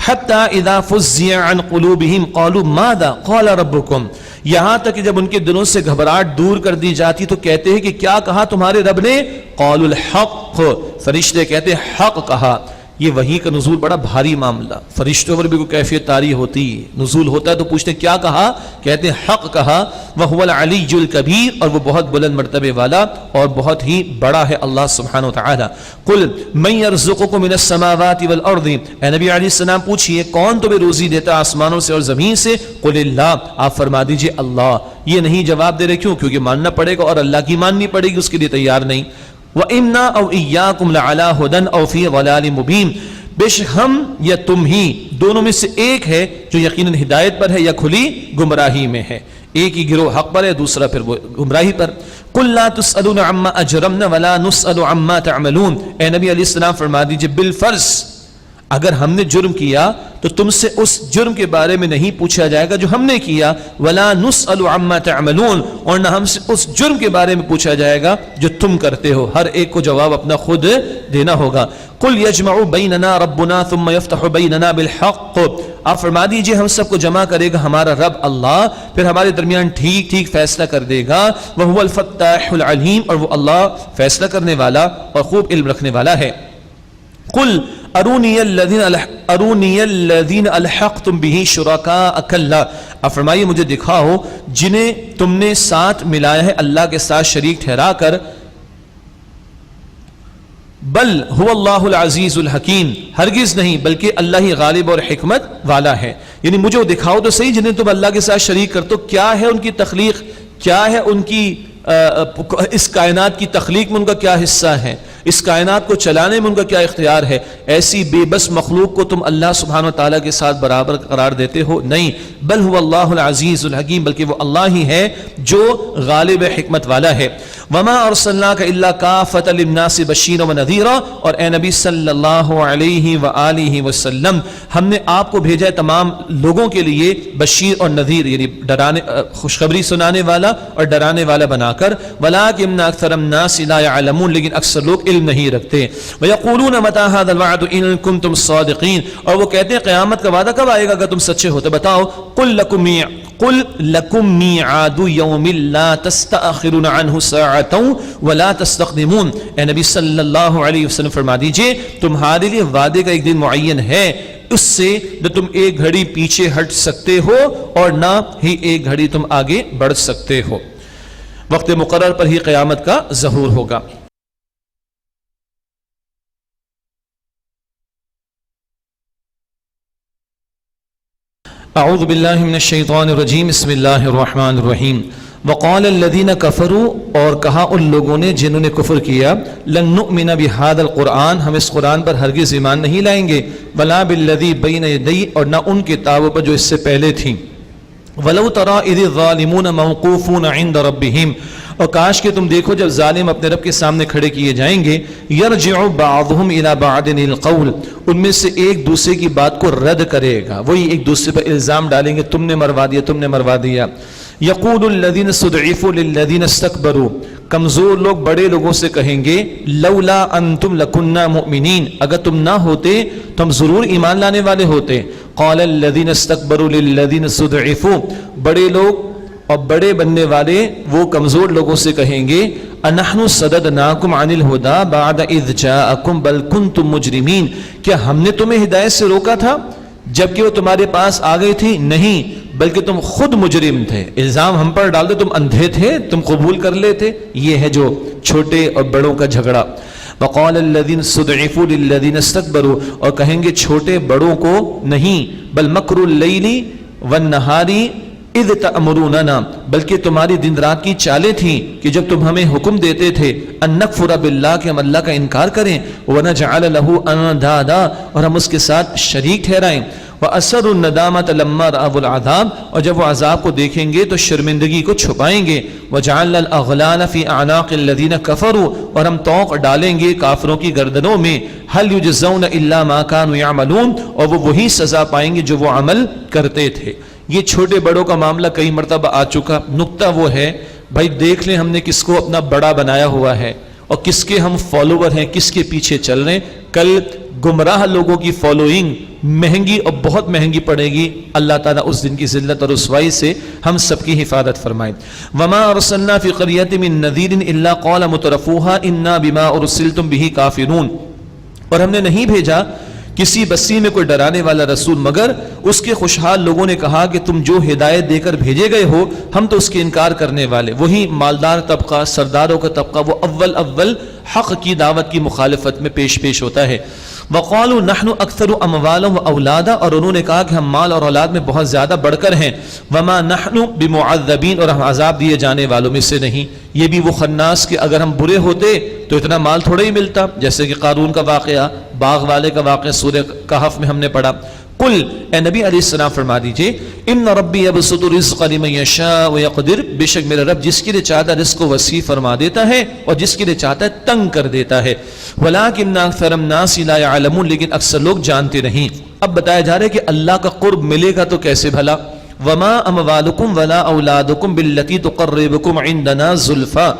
حَتَّى إِذَا فُزِّعَ عَنْ قُلُوبِهِمْ قَالُوا مَاذَا قَالَ رَبُّكُمْ، یہاں تک کہ جب ان کے دلوں سے گھبراہٹ دور کر دی جاتی تو کہتے ہیں کہ کیا کہا تمہارے رب نے؟ قَالُوا الْحَقَّ، فرشتے کہتے ہیں حق کہا۔ یہ وحی کا نزول بڑا بھاری معاملہ، فرشتوں پر بھی کوئی کیفیت طاری ہوتی ہے، نزول ہوتا ہے تو پوچھتے ہیں کیا کہا؟ کہتے ہیں حق کہا۔ وَهُوَ الْعَلِيُّ الْكَبِيرُ، اور وہ بہت بلند مرتبے والا اور بہت ہی بڑا ہے اللہ سبحانہ وتعالی۔ قُلْ مَن يَرْزُقُكُم مِّنَ السَّمَاوَاتِ وَالْأَرْضِ، اے نبی علیہ السلام پوچھئے کون تمہیں روزی دیتا آسمانوں سے اور زمین سے؟ قُلِ اللَّهُ، آپ فرما دیجئے اللہ۔ یہ نہیں جواب دے رہے کیوں؟ کیونکہ ماننا پڑے گا اور اللہ کی ماننی پڑے گی، اس کے لیے تیار نہیں۔ وَإِنَّا أَوْ إِيَّاكُمْ لَعَلَىٰ هُدًى أَوْ فِي ضَلَالٍ مُّبِينٍ، بے شک ہم یا تم ہی دونوں میں سے ایک ہے جو یقیناً ہدایت پر ہے یا کھلی گمراہی میں ہے۔ ایک ہی گروہ حق پر ہے، دوسرا پھر وہ گمراہی پر۔ قُلْ لَا تُسْأَلُونَ عَمَّا أَجْرَمْنَا وَلَا نُسْأَلُ عَمَّا تَعْمَلُونَ، اے نبی علیہ السلام فرما دیجئے بالفرض اگر ہم نے جرم کیا تو تم سے اس جرم کے بارے میں نہیں پوچھا جائے گا جو ہم نے کیا، وَلَا نُسْأَلُ عَمَّا تَعْمَلُونَ، اور نہ ہم سے اس جرم کے بارے میں پوچھا جائے گا جو تم کرتے ہو۔ ہر ایک کو جواب اپنا خود دینا ہوگا۔ قُلْ يَجْمَعُ بَيْنَنَا رَبُّنَا ثُمَّ يَفْتَحُ بَيْنَنَا بِالْحَقِّ، آپ فرما دیجئے ہم سب کو جمع کرے گا ہمارا رب اللہ، پھر ہمارے درمیان ٹھیک ٹھیک فیصلہ کر دے گا۔ وَهُوَ الْفَتَّاحُ الْعَلِيمُ، اور وہ اللہ فیصلہ کرنے والا اور خوب علم رکھنے والا ہے۔ قُلْ ارونی الذین الحقتم بہ شرکاء کلا، آپ فرمائیے مجھے دکھاؤ جنہیں تم نے ساتھ ملایا ہے اللہ کے ساتھ شریک ٹھہرا کر۔ بل هو اللہ العزیز الحکیم، ہرگز نہیں بلکہ اللہ ہی غالب اور حکمت والا ہے۔ یعنی مجھے وہ دکھاؤ تو صحیح جنہیں تم اللہ کے ساتھ شریک کرتے ہو، کیا ہے ان کی تخلیق، کیا ہے ان کی اس کائنات کی تخلیق میں ان کا کیا حصہ ہے، اس کائنات کو چلانے میں ان کا کیا اختیار ہے۔ ایسی بے بس مخلوق کو تم اللہ سبحانہ وتعالیٰ کے ساتھ برابر قرار دیتے ہو؟ نہیں، بل هو اللہ العزیز الحکیم، بلکہ وہ اللہ ہی ہے جو غالب حکمت والا ہے۔ وما ارسلناک الا کافۃ للناس بشیرا ونذیرا، اور اے نبی صلی اللہ علیہ وآلہ وسلم ہم نے آپ کو بھیجا ہے تمام لوگوں کے لیے بشیر اور نذیر، یعنی ڈرانے خوشخبری سنانے والا اور ڈرانے والا بنا کر، ولکن اکثر الناس لا يعلمون، لیکن اکثر لوگ علم نہیں رکھتے، ویقولون متى هذا الوعد ان کنتم صادقین، اور وہ کہتے ہیں قیامت کا وعدہ کب آئے گا اگر تم سچے ہوتے، بتاؤ قل لکم میعاد یوم لا تستأخرون عنہ ساعۃ ولا تستقدمون، اے نبی صلی اللہ علیہ وسلم فرما دیجئے تمہارے لیے وعدے کا ایک دن معین ہے، اس سے نہ تم ایک گھڑی پیچھے ہٹ سکتے ہو اور نہ ہی ایک گھڑی تم آگے بڑھ سکتے ہو، وقت مقرر پر ہی قیامت کا ظہور ہوگا۔ اعوذ باللہ من الشیطان الرجیم، بسم اللہ الرحمن الرحیم۔ وقال الذین کفروا، اور کہا ان لوگوں نے جنہوں نے کفر کیا، لن نؤمن بہذا القرآن، ہم اس قرآن پر ہرگز ایمان نہیں لائیں گے، ولا بالذی بین یدیہ، اور نہ ان کتابوں پر جو اس سے پہلے تھیں، ولو تری اذ الظالمون موقوفون عند ربہم، اور کاش کہ تم دیکھو جب ظالم اپنے رب کے سامنے کھڑے کیے جائیں گے، یرجع بعضهم الى بعض القول، ان میں سے ایک دوسرے کی بات کو رد کرے گا، وہی ایک دوسرے پر الزام ڈالیں گے، تم نے مروا دیا، تم نے مروا دیا۔ یقول الذین استضعفوا للذین استکبروا، کمزور لوگ بڑے لوگوں سے کہیں گے، لولا انتم لکنا مؤمنین، اگر تم نہ ہوتے تو ہم ضرور ایمان لانے والے ہوتے۔ قال الذین استکبروا للذین استضعفوا، بڑے لوگ اور بڑے بننے والے وہ کمزور لوگوں سے کہیں گے، انحن صددناکم عن الہدی بعد اذ جاءکم بل کنتم مجرمین، کیا ہم نے تمہیں ہدایت سے روکا تھا جبکہ وہ تمہارے پاس آ گئی تھی؟ نہیں، بلکہ تم خود مجرم تھے، الزام ہم پر ڈال دے، تم اندھے تھے، تم قبول کر لیتے۔ یہ ہے جو چھوٹے اور بڑوں کا جھگڑا۔ وقال الذین استضعفوا للذین استکبروا، اور کہیں گے چھوٹے بڑوں کو نہیں، بل مکر اللیل والنہار اذ تأمروننا، بلکہ تمہاری دن رات کی چالیں تھیں کہ جب تم ہمیں حکم دیتے تھے، ان نکفر باللہ، کہ ہم اللہ کا انکار کریں، ونجعل له اندادا، اور ہم اس کے ساتھ شریک ٹھہرائیں، واسروا الندامۃ لما رأوا العذاب، اور جب وہ عذاب کو دیکھیں گے تو شرمندگی کو چھپائیں گے، وجعلنا الاغلال فی اعناق الذین کفروا، اور ہم طوق ڈالیں گے کافروں کی گردنوں میں، هل یجزون الا ما كانوا يعملون، اور وہ وہی سزا پائیں گے جو وہ عمل کرتے تھے۔ یہ چھوٹے بڑوں کا معاملہ کئی مرتبہ آ چکا۔ نقطہ وہ ہے بھائی دیکھ لیں ہم نے کس کو اپنا بڑا بنایا ہوا ہے اور کس کے ہم فالوور ہیں، کس کے پیچھے چل رہے ہیں۔ کل گمراہ لوگوں کی فالوئنگ مہنگی اور بہت مہنگی پڑے گی۔ اللہ تعالیٰ اس دن کی ذلت اور رسوائی سے ہم سب کی حفاظت فرمائے۔ وما ارسلنا فی قریۃ من نذیر الا قال مترفوها انا بما ارسلتم به کافرون، اور ہم نے نہیں بھیجا کسی بستی میں کوئی ڈرانے والا رسول مگر اس کے خوشحال لوگوں نے کہا کہ تم جو ہدایت دے کر بھیجے گئے ہو ہم تو اس کے انکار کرنے والے۔ وہی مالدار طبقہ، سرداروں کا طبقہ، وہ اول حق کی دعوت کی مخالفت میں پیش ہوتا ہے۔ وقالوا نحن اکثر اموالا و اولادا، اور انہوں نے کہا کہ ہم مال اور اولاد میں بہت زیادہ بڑھ کر ہیں۔ وما نحن بمعذبین، اور ہم عذاب دیے جانے والوں میں سے نہیں۔ یہ بھی وہ خناس کہ اگر ہم برے ہوتے تو اتنا مال تھوڑا ہی ملتا، جیسے کہ قارون کا واقعہ، باغ والے کا واقعہ سورہ کہف میں ہم نے پڑھا۔ قل، اے نبی علیہ السلام فرما دیجئے، ان ربی یبسط الرزق لمن یشاء ویقدر، بے شک میرا رب جس کے لیے چاہتا ہے رزق کو وسیع فرما دیتا ہے اور جس کے لیے چاہتا ہے تنگ کر دیتا ہے۔ ولکن اکثر الناس لا يعلمون، لیکن اکثر لوگ جانتے نہیں۔ اب بتایا جا رہا ہے کہ اللہ کا قرب ملے گا تو کیسے بھلا؟ وما اموالکم ولا اولادکم باللتی تقربکم عندنا زلفا،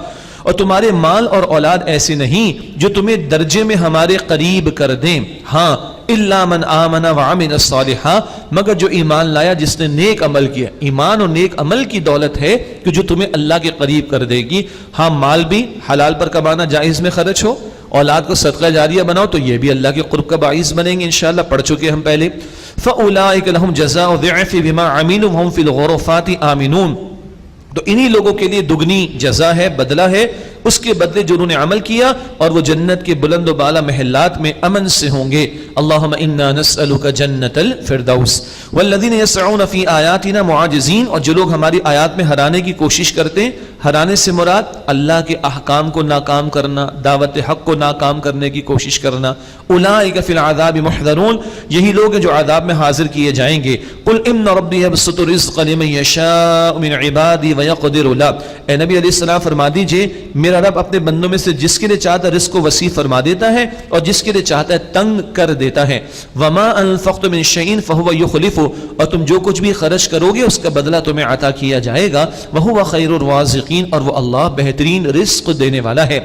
اور تمہارے مال اور اولاد ایسے نہیں جو تمہیں درجے میں ہمارے قریب کر دیں، ہاں الا من آمن وعمل صالحا، مگر جو ایمان لایا جس نے نیک عمل کیا۔ ایمان اور نیک عمل کی دولت ہے کہ جو تمہیں اللہ کے قریب کر دے گی۔ ہاں مال بھی حلال پر کمانا، جائز میں خرچ ہو، اولاد کو صدقہ جاریہ بناؤ تو یہ بھی اللہ کے قرب کا باعث بنیں گے، انشاءاللہ پڑھ چکے ہم پہلے۔ فَأُولَٰئِكَ لَهُمْ جَزَاءُ الضِّعْفِ بِمَا عَمِلُوا وَهُمْ فِي الْغُرُفَاتِ آمِنُونَ، تو انہی لوگوں کے لیے دگنی جزا ہے، بدلہ ہے اس کے بدلے جو انہوں نے عمل کیا، اور وہ جنت کے بلند و بالا محلات میں امن سے ہوں گے۔ اللہم انا نسألک جنت الفردوس والذین یسعون فی آیاتنا معاجزین، اور جو لوگ ہماری آیات میں ہرانے کی کوشش کرتے ہیں، ہرانے سے مراد اللہ کے احکام کو ناکام کرنا، دعوت حق کو ناکام کرنے کی کوشش کرنا. اولئک فی العذاب محضرون، یہی لوگ ہیں جو عذاب میں حاضر کیے جائیں گے. قل ان ربی یبسط الرزق لمن یشاء من عبادی ویقدر له، اے نبی علیہ السلام فرما دیجئے میرا رب اپنے بندوں میں سے جس کے لیے چاہتا ہے رزق کو وسیع فرما دیتا ہے اور جس کے لیے چاہتا ہے تنگ کر دیتا ہے. وما انفقتم من شیء فهو یخلفه، اور تم جو کچھ بھی خرچ کرو گے اس کا بدلہ تمہیں عطا کیا جائے گا. وهو خیر الرازقین، اور وہ اللہ بہترین رزق دینے والا ہے.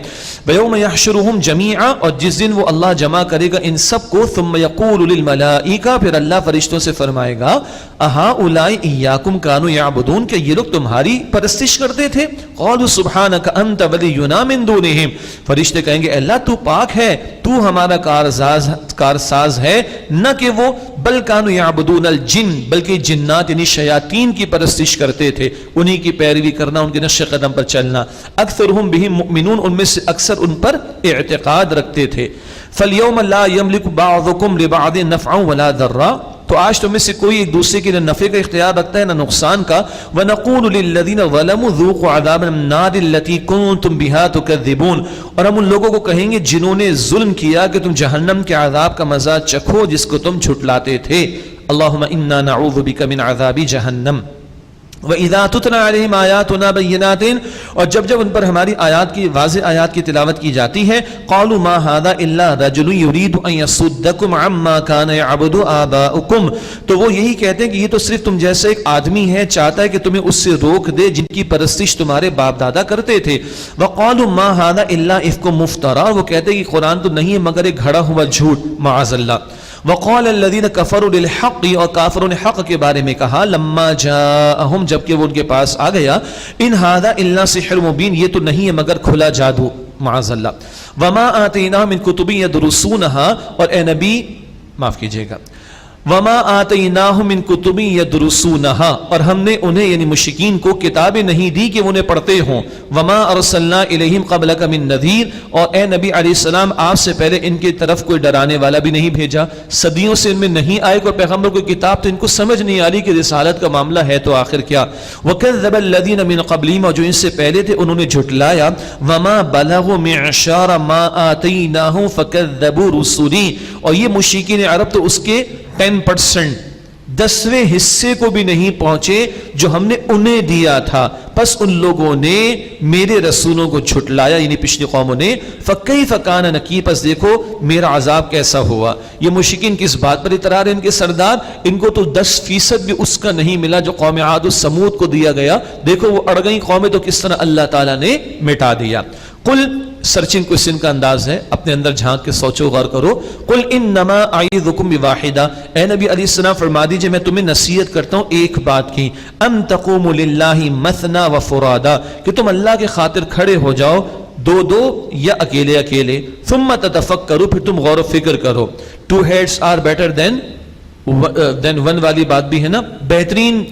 ویوم یحشرهم جميعا، اور جس دن وہ اللہ جمع کرے گا ان سب کو. ثم یقول للملائکہ، پھر اللہ فرشتوں سے فرمائے گا اہؤلاء ایاکم کانوا یعبدون، کہ یہ لوگ تمہاری پرستش کرتے تھے. قالوا سبحانک انت ولینا من دونہم، فرشتے کہیں گے اللہ تو پاک ہے، تو ہمارا کارساز ہے، نہ کہ وہ. بل کانوا یعبدون الجن، بلکہ جنات یعنی شیاطین کی پرستش کرتے تھے، انہی کی پیروی کرنا، ان کے نقش قدم پر چلنا. اکثرهم بهم مؤمنون، ان میں سے اکثر ان پر اعتقاد رکھتے تھے. فَالْيَوْمَ لَا يَمْلِكُ بَعْضُكُمْ لِبَعْضٍ نَفْعًا وَلَا ضَرًّا، تو آج تم میں سے کوئی ایک دوسرے کے لیے نفع کا اختیار رکھتا ہے نہ نقصان کا. وَنَقُولُ لِلَّذِينَ ظَلَمُوا ذُوقُوا عَذَابَ النَّارِ الَّتِي كُنتُم بِهَا تُكَذِّبُونَ، اور ہم ان لوگوں کو کہیں گے جنہوں نے ظلم کیا کہ تم جہنم کے عذاب کا مزہ چکھو جس کو تم جھٹلاتے تھے. اللہم انا نعوذ بک من عذاب جہنم. وَإِذَا تُتْلَىٰ عَلَيْهِمْ آيَاتُنَا بَيِّنَاتٍ، اور جب جب ان پر ہماری آیات کی واضح آیات کی تلاوت کی جاتی ہے. قَالُوا مَا هَٰذَا إِلَّا رَجُلٌ يُرِيدُ أَن يَصُدَّكُمْ عَمَّا كَانَ يَعْبُدُ آبَاؤُكُمْ، تو وہ یہی کہتے ہیں کہ یہ تو صرف تم جیسا ایک آدمی ہے، چاہتا ہے کہ تمہیں اس سے روک دے جن کی پرستش تمہارے باپ دادا کرتے تھے. وَقَالُوا مَا هَٰذَا إِلَّا إِفْكٌ مُفْتَرًى، اور وہ کہتے ہیں کہ قرآن تو نہیں ہے مگر ایک گھڑا ہوا جھوٹ، معاذ اللہ. وقال الذين كفروا للحق، اور کافروں نے حق کے بارے میں کہا لما جاءهم، جبکہ وہ ان کے پاس آ گیا. ان هذا الا سحر مبين، یہ تو نہیں ہے مگر کھلا جادو، معاذ اللہ. وما آتيناهم من كتب يدرسونها، اور اے نبی معاف کیجئے گا، وما آتیناہم من کتب یدرسونہا، اور ہم نے انہیں یعنی مشرکین کو کتابیں نہیں دی کہ وہ انہیں پڑھتے ہوں. وما ارسلنا الیہم قبلک من نذیر، اور اے نبی علیہ السلام آپ سے پہلے ان کی طرف کوئی ڈرانے والا بھی نہیں بھیجا. صدیوں سے ان میں نہیں آئے کوئی پیغمبر کوئی کتاب، تو ان کو سمجھ نہیں آ رہی کہ رسالت کا معاملہ ہے تو آخر کیا. وکذب الذین من قبلہم، اور جو ان سے پہلے تھے انہوں نے جھٹلایا. وما بلغوا معشار ما آتیناہم فکذبوا رسلی، اور یہ مشرکین عرب تو اس کے 10%، 10ویں حصے کو بھی نہیں پہنچے جو ہم نے انہیں دیا تھا. پس ان لوگوں نے میرے رسولوں کو جھٹلایا یعنی پچھلی قوموں نے. فَكَيْفَ كَانَ نَكِيرٌ، پس دیکھو میرا عذاب کیسا ہوا. یہ مشرکین کس بات پر اطراء ہے ان کے سردار، ان کو تو 10% بھی اس کا نہیں ملا جو قوم عاد و سمود کو دیا گیا. دیکھو وہ اڑ گئی قومیں تو کس طرح اللہ تعالیٰ نے مٹا دیا. قل، سرچنگ کوئسچن کا انداز ہے، اپنے اندر جھانک کے سوچو غور کرو. قل انما اعظکم بواحدہ، اے نبی علیہ السلام فرما دیجئے میں تمہیں نصیحت کرتا ہوں ایک بات کی. ان تقوموا للہ مثنی و فرادا، کہ تم اللہ کے خاطر کھڑے ہو جاؤ دو دو یا اکیلے اکیلے. ثم تتفکروا، پھر تم غور و فکر کرو. 2 heads are better than 1 والی بات بھی ہے نا. بہترین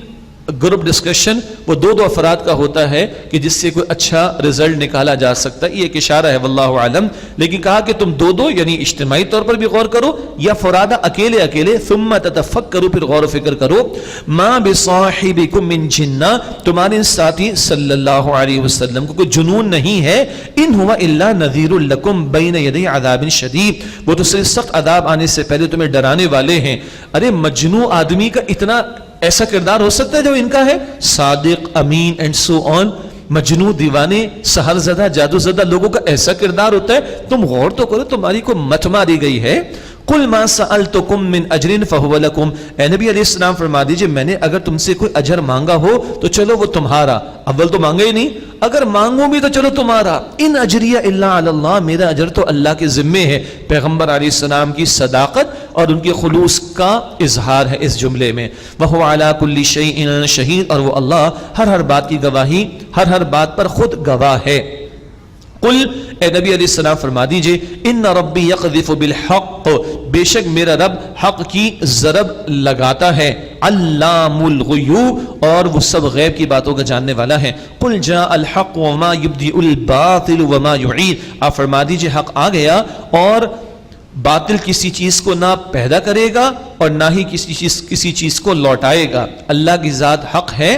گروپ ڈسکشن وہ 2 افراد کا ہوتا ہے کہ جس سے کوئی اچھا رزلٹ نکالا جا سکتا ہے. یہ ایک اشارہ ہے واللہ عالم، لیکن کہا کہ تم 2 یعنی اجتماعی طور پر بھی غور کرو یا فرادا اکیلے اکیلے. ثم تتفکروا، پھر غور و فکر کرو. ما بصاحبکم من جنہ، تمہارے ساتھی صلی اللہ علیہ وسلم کو کوئی جنون نہیں ہے. ان ہوا الا نذیر لکم بین یدی عذاب شدید، وہ تو صرف سخت عذاب آنے سے پہلے تمہیں ڈرانے والے ہیں. ارے مجنون آدمی کا اتنا ایسا کردار ہو سکتا ہے جو ان کا ہے؟ صادق، امین اینڈ سو آن. مجنون، دیوانے، سحر زدہ، جادو زدہ لوگوں کا ایسا کردار ہوتا ہے. تم غور تو کرو، تمہاری کو مت ماری گئی ہے. قل ما سألتکم من اجر فهو لکم، اے نبی علیہ السلام فرما دیجئے میں نے اگر تم سے کوئی اجر مانگا ہو تو چلو وہ تمہارا. اول تو مانگا ہی نہیں، اگر مانگو بھی تو چلو تمہارا. ان اجریہ الا علی اللہ، میرا اجر تو اللہ کے ذمے ہے. پیغمبر علیہ السلام کی صداقت اور ان کے خلوص کا اظہار ہے اس جملے میں. وہو علی کل شیء شہید، اور وہ اللہ ہر بات کی گواہی، ہر بات پر خود گواہ ہے. قل، اے نبی علیہ السلام فرما دیجئے ان ربی یقذف بالحق، بے شک میرا رب حق کی ضرب لگاتا ہے. علام الغیوب، اور وہ سب غیب کی باتوں کا جاننے والا ہے. قل جاء الحق وما یبدئ الباطل وما یعید، آپ فرما دیجئے حق آ گیا اور باطل کسی چیز کو نہ پیدا کرے گا اور نہ ہی کسی چیز کو لوٹائے گا. اللہ کی ذات حق ہے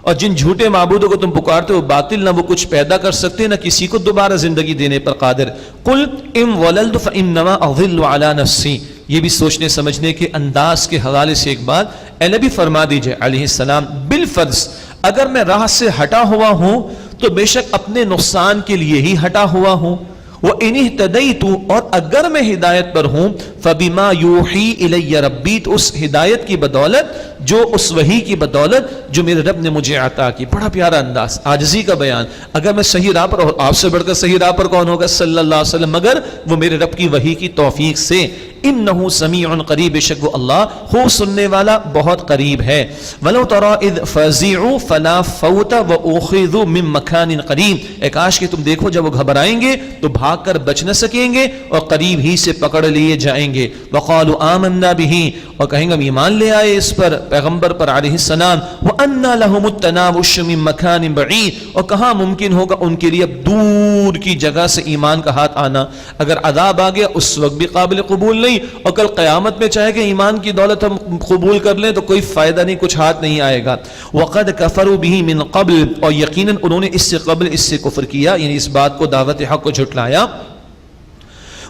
اور جن جھوٹے معبودوں کو تم پکارتے ہو باطل، نہ وہ کچھ پیدا کر سکتے، نہ کسی کو دوبارہ زندگی دینے پر قادر۔ قل ان وللت فانما اضل علی نفسی، یہ بھی سوچنے سمجھنے کے انداز کے حوالے سے ایک بات اے نبی فرما دیجئے علیہ السلام، بالفرض اگر میں راہ سے ہٹا ہوا ہوں تو بے شک اپنے نقصان کے لیے ہی ہٹا ہوا ہوں، وَإِنِ اهْتَدَيْتُ، اور اگر میں ہدایت پر ہوں، فَبِمَا يُوحِي إِلَيَّ رَبِّي، تو اس ہدایت کی بدولت، جو اس وحی کی بدولت جو میرے رب نے مجھے عطا کی۔ بڑا پیارا انداز، عاجزی کا بیان۔ اگر میں صحیح راہ پر، اور آپ سے بڑھ کر صحیح راہ پر کون ہوگا صلی اللہ علیہ وسلم، مگر وہ میرے رب کی وحی کی توفیق سے۔ انہ سمیع قریب، بے شک وہ اللہ خوب سننے والا بہت قریب ہے۔ ولو تری اذ فزعوا فلا فوت واخذوا من مکان قریب، اے کاش کہ تم دیکھو جب وہ گھبرائیں گے تو بھاگ کر بچ نہ سکیں گے اور قریب ہی سے پکڑ لیے جائیں گے۔ وقالوا آمنا به، اور کہیں گے ہم ایمان لے آئے اس پر، پیغمبر پر علیہ السلام۔ وَأَنَّا لَهُمُ التَّنَاوُشُ مِن مَّكَانٍ بَعِيدٍ، اور کہاں ممکن ہوگا ان کے لیے اب دور کی جگہ سے ایمان کا ہاتھ آنا۔ اگر عذاب آ گیا اس وقت بھی قابل قبول نہیں، اور کل قیامت میں چاہے کہ ایمان کی دولت ہم قبول کر لیں تو کوئی فائدہ نہیں، کچھ ہاتھ نہیں آئے گا۔ وَقَدْ كَفَرُوا بِهِ مِن قَبْلِ، اور یقیناً انہوں نے اس سے قبل اس سے کفر کیا، یعنی اس بات کو، دعوت حق کو جھٹلایا۔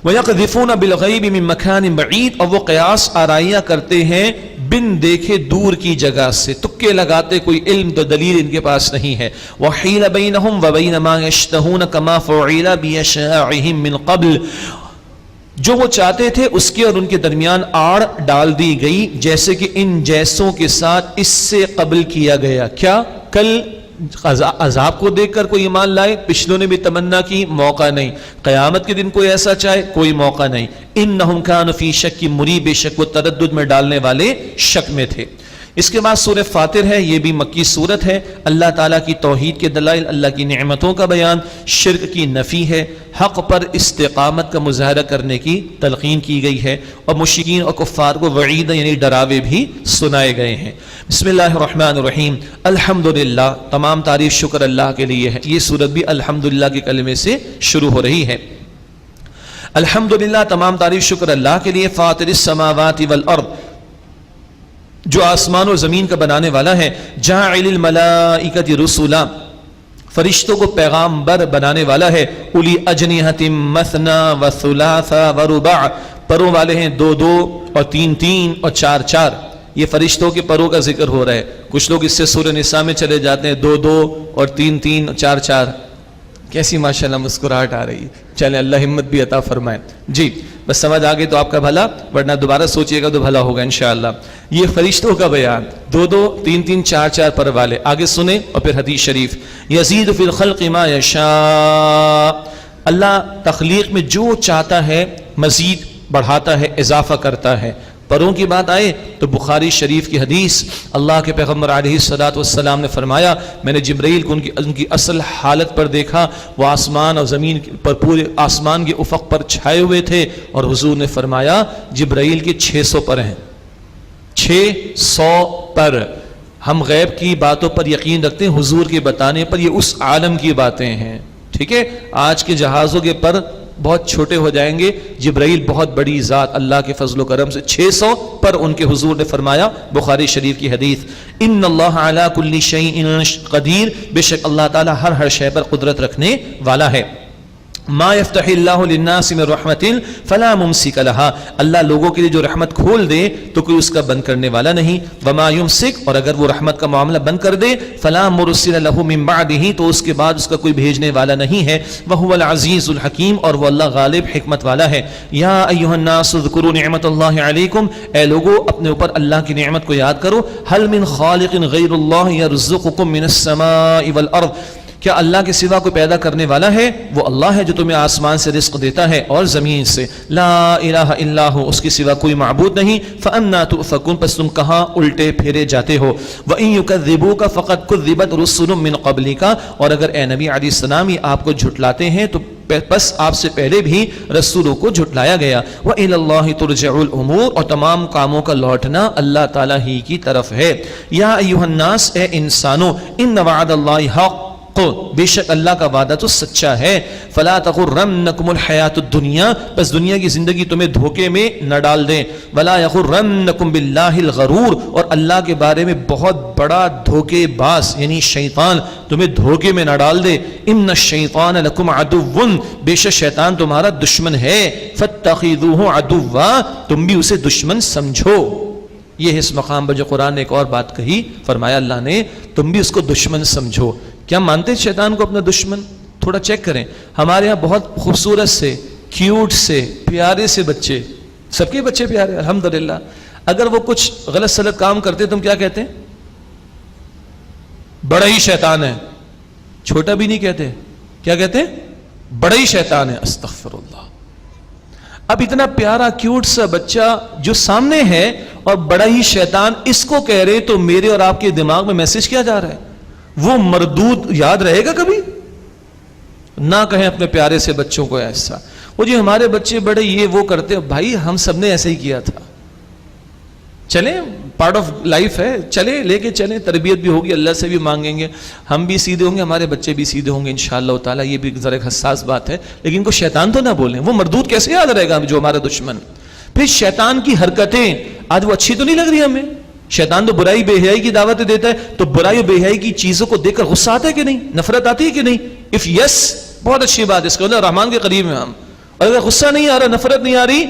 وَيَقْذِفُونَ بِالْغَيْبِ مِن مَّكَانٍ بَعِيدٍ، اور وہ قیاس آرائیاں کرتے ہیں بن دیکھے دور کی جگہ سے، تکے لگاتے، کوئی علم تو دلیل ان کے پاس نہیں ہے۔ وَحِيلَ بَيْنَهُمْ وَبَيْنَ مَا يَشْتَهُونَ كَمَا فُعِلَ بِأَشْيَاعِهِم مِّن قَبْلُ، جو وہ چاہتے تھے اس کے اور ان کے درمیان آڑ ڈال دی گئی، جیسے کہ ان جیسوں کے ساتھ اس سے قبل کیا گیا۔ کیا؟ کل عذاب کو دیکھ کر کوئی ایمان لائے، پچھلوں نے بھی تمنا کی، موقع نہیں۔ قیامت کے دن کوئی ایسا چاہے، کوئی موقع نہیں۔ انہم کانوا فی شک مریب، بے شک وہ تردد میں ڈالنے والے شک میں تھے۔ اس کے بعد سورہ فاطر ہے، یہ بھی مکی صورت ہے۔ اللہ تعالیٰ کی توحید کے دلائل، اللہ کی نعمتوں کا بیان، شرک کی نفی ہے، حق پر استقامت کا مظاہرہ کرنے کی تلقین کی گئی ہے، اور مشرکین اور کفار کو وعید یعنی ڈراوے بھی سنائے گئے ہیں۔ بسم اللہ الرحمن الرحیم، الحمدللہ، تمام تعریف شکر اللہ کے لیے ہے۔ یہ سورت بھی الحمدللہ کے کلمے سے شروع ہو رہی ہے۔ الحمدللہ، تمام تعریف شکر اللہ کے لیے، فاطر السماوات والارض، جو آسمان اور زمین کا بنانے والا ہے، جاعل الملائکۃ رسلا، فرشتوں کو پیغامبر بنانے والا ہے، اولی اجنحۃ مثنی وثلاث ورباع، پروں والے ہیں 2 اور 3 اور 4۔ یہ فرشتوں کے پروں کا ذکر ہو رہا ہے۔ کچھ لوگ اس سے سورہ نساء میں چلے جاتے ہیں، 2 اور 3 اور 4۔ کیسی ماشاءاللہ مسکراہٹ آ رہی ہے، چلیں اللہ ہمت بھی عطا فرمائے۔ جی بس سمجھ آگے تو آپ کا بھلا، ورنہ دوبارہ سوچئے گا تو بھلا ہوگا انشاءاللہ۔ یہ فرشتوں کا بیان، 2 3 4 پر والے، آگے سنیں اور پھر حدیث شریف۔ یزید فی الخلق ما یشاء، اللہ تخلیق میں جو چاہتا ہے مزید بڑھاتا ہے، اضافہ کرتا ہے۔ پروں کی بات آئے تو بخاری شریف کی حدیث، اللہ کے پیغمبر علیہ الصلوۃ والسلام نے فرمایا، میں نے جبرائیل کو ان کی اصل حالت پر دیکھا، وہ آسمان اور زمین پر، پورے آسمان کے افق پر چھائے ہوئے تھے، اور حضور نے فرمایا جبرائیل کے 600 پر ہیں، 600 پر۔ ہم غیب کی باتوں پر یقین رکھتے ہیں، حضور کے بتانے پر یہ اس عالم کی باتیں ہیں، ٹھیک ہے۔ آج کے جہازوں کے پر بہت چھوٹے ہو جائیں گے، جبرائیل بہت بڑی ذات، اللہ کے فضل و کرم سے 600 پر ان کے حضور نے فرمایا، بخاری شریف کی حدیث۔ ان اللہ علی کل شیء قدیر، بے شک اللہ تعالی ہر شے پر قدرت رکھنے والا ہے۔ ما یفتح اللہ للناس من رحمت فلا ممسک لها، اللہ لوگوں کے لیے جو رحمت کھول دے تو کوئی اس کا بند کرنے والا نہیں۔ وما یمسک، اور اگر وہ رحمت کا معاملہ بند کر دے، فلا مرسل له من بعده، تو اس کے بعد اس کا کوئی بھیجنے والا نہیں ہے۔ وهو العزیز الحکیم، اور وہ اللہ غالب حکمت والا ہے۔ یا ایھا الناس اذکروا نعمت اللہ علیکم، اے لوگو اپنے اوپر اللہ کی نعمت کو یاد کرو۔ هل من خالق غیر اللہ یرزقکم من السماء والارض، کیا اللہ کے سوا کوئی پیدا کرنے والا ہے؟ وہ اللہ ہے جو تمہیں آسمان سے رزق دیتا ہے اور زمین سے۔ لا الہ الا ہو، اس کے سوا کوئی معبود نہیں۔ فانا تؤفکون، پس تم کہاں الٹے پھیرے جاتے ہو۔ وان یکذبوک فقد کذبت رسل من قبلک، اور اگر اے نبی علیہ السلام یہ آپ کو جھٹلاتے ہیں تو بس آپ سے پہلے بھی رسولوں کو جھٹلایا گیا۔ وإلی اللہ ترجع الامور، اور تمام کاموں کا لوٹنا اللہ تعالیٰ ہی کی طرف ہے۔ یا ایھا الناس، اے انسانوں، ان وعد اللہ حق، بے شک اللہ کا وعدہ تو سچا ہے. فلا تغرنکم الحیات الدنیا، بس دنیا کی زندگی تمہیں دھوکے میں نہ ڈال دیں. ولا یغرنکم باللہ الغرور، اور اللہ کے بارے میں بہت بڑا دھوکے باز یعنی شیطان تمہیں دھوکے میں نہ ڈال دے. ان الشیطان لکم عدو، بے شک شیطان تمہارا دشمن ہے. فاتخذوہ عدوا، تم بھی اسے دشمن سمجھو. یہ ہے اس مقام پر جو قرآن نے ایک اور بات کہی، فرمایا اللہ نے تم بھی اس کو دشمن سمجھو. کیا مانتے شیطان کو اپنا دشمن؟ تھوڑا چیک کریں. ہمارے ہاں بہت خوبصورت سے، کیوٹ سے، پیارے سے بچے، سب کے بچے پیارے الحمدللہ، اگر وہ کچھ غلط سلط کام کرتے تم کیا کہتے ہیں؟ بڑا ہی شیطان ہے. چھوٹا بھی نہیں کہتے، کیا کہتے ہیں؟ بڑا ہی شیطان ہے. استغفر اللہ. اب اتنا پیارا کیوٹ سا بچہ جو سامنے ہے اور بڑا ہی شیطان اس کو کہہ رہے، تو میرے اور آپ کے دماغ میں میسج کیا جا رہا ہے؟ وہ مردود یاد رہے گا کبھی؟ نہ کہیں اپنے پیارے سے بچوں کو ایسا. وہ جی ہمارے بچے بڑے یہ وہ کرتے، بھائی ہم سب نے ایسے ہی کیا تھا. چلیں، پارٹ آف لائف ہے، چلیں لے کے چلیں، تربیت بھی ہوگی، اللہ سے بھی مانگیں گے، ہم بھی سیدھے ہوں گے، ہمارے بچے بھی سیدھے ہوں گے انشاءاللہ تعالیٰ. یہ بھی ذرا ایک حساس بات ہے، لیکن کو شیطان تو نہ بولیں. وہ مردود کیسے یاد رہے گا جو ہمارا دشمن؟ پھر شیطان کی حرکتیں آج وہ اچھی تو نہیں لگ رہی ہمیں. شیطان تو برائی بے حیائی کی دعوت دیتا ہے، تو برائی و بے حیائی کی چیزوں کو دیکھ کر غصہ آتا ہے کہ نہیں؟ نفرت آتی ہے کہ نہیں؟ اف یس بہت اچھی بات ہے، اس کا رحمان کے قریب ہیں ہم. اور اگر غصہ نہیں آ رہا، نفرت نہیں آ رہی،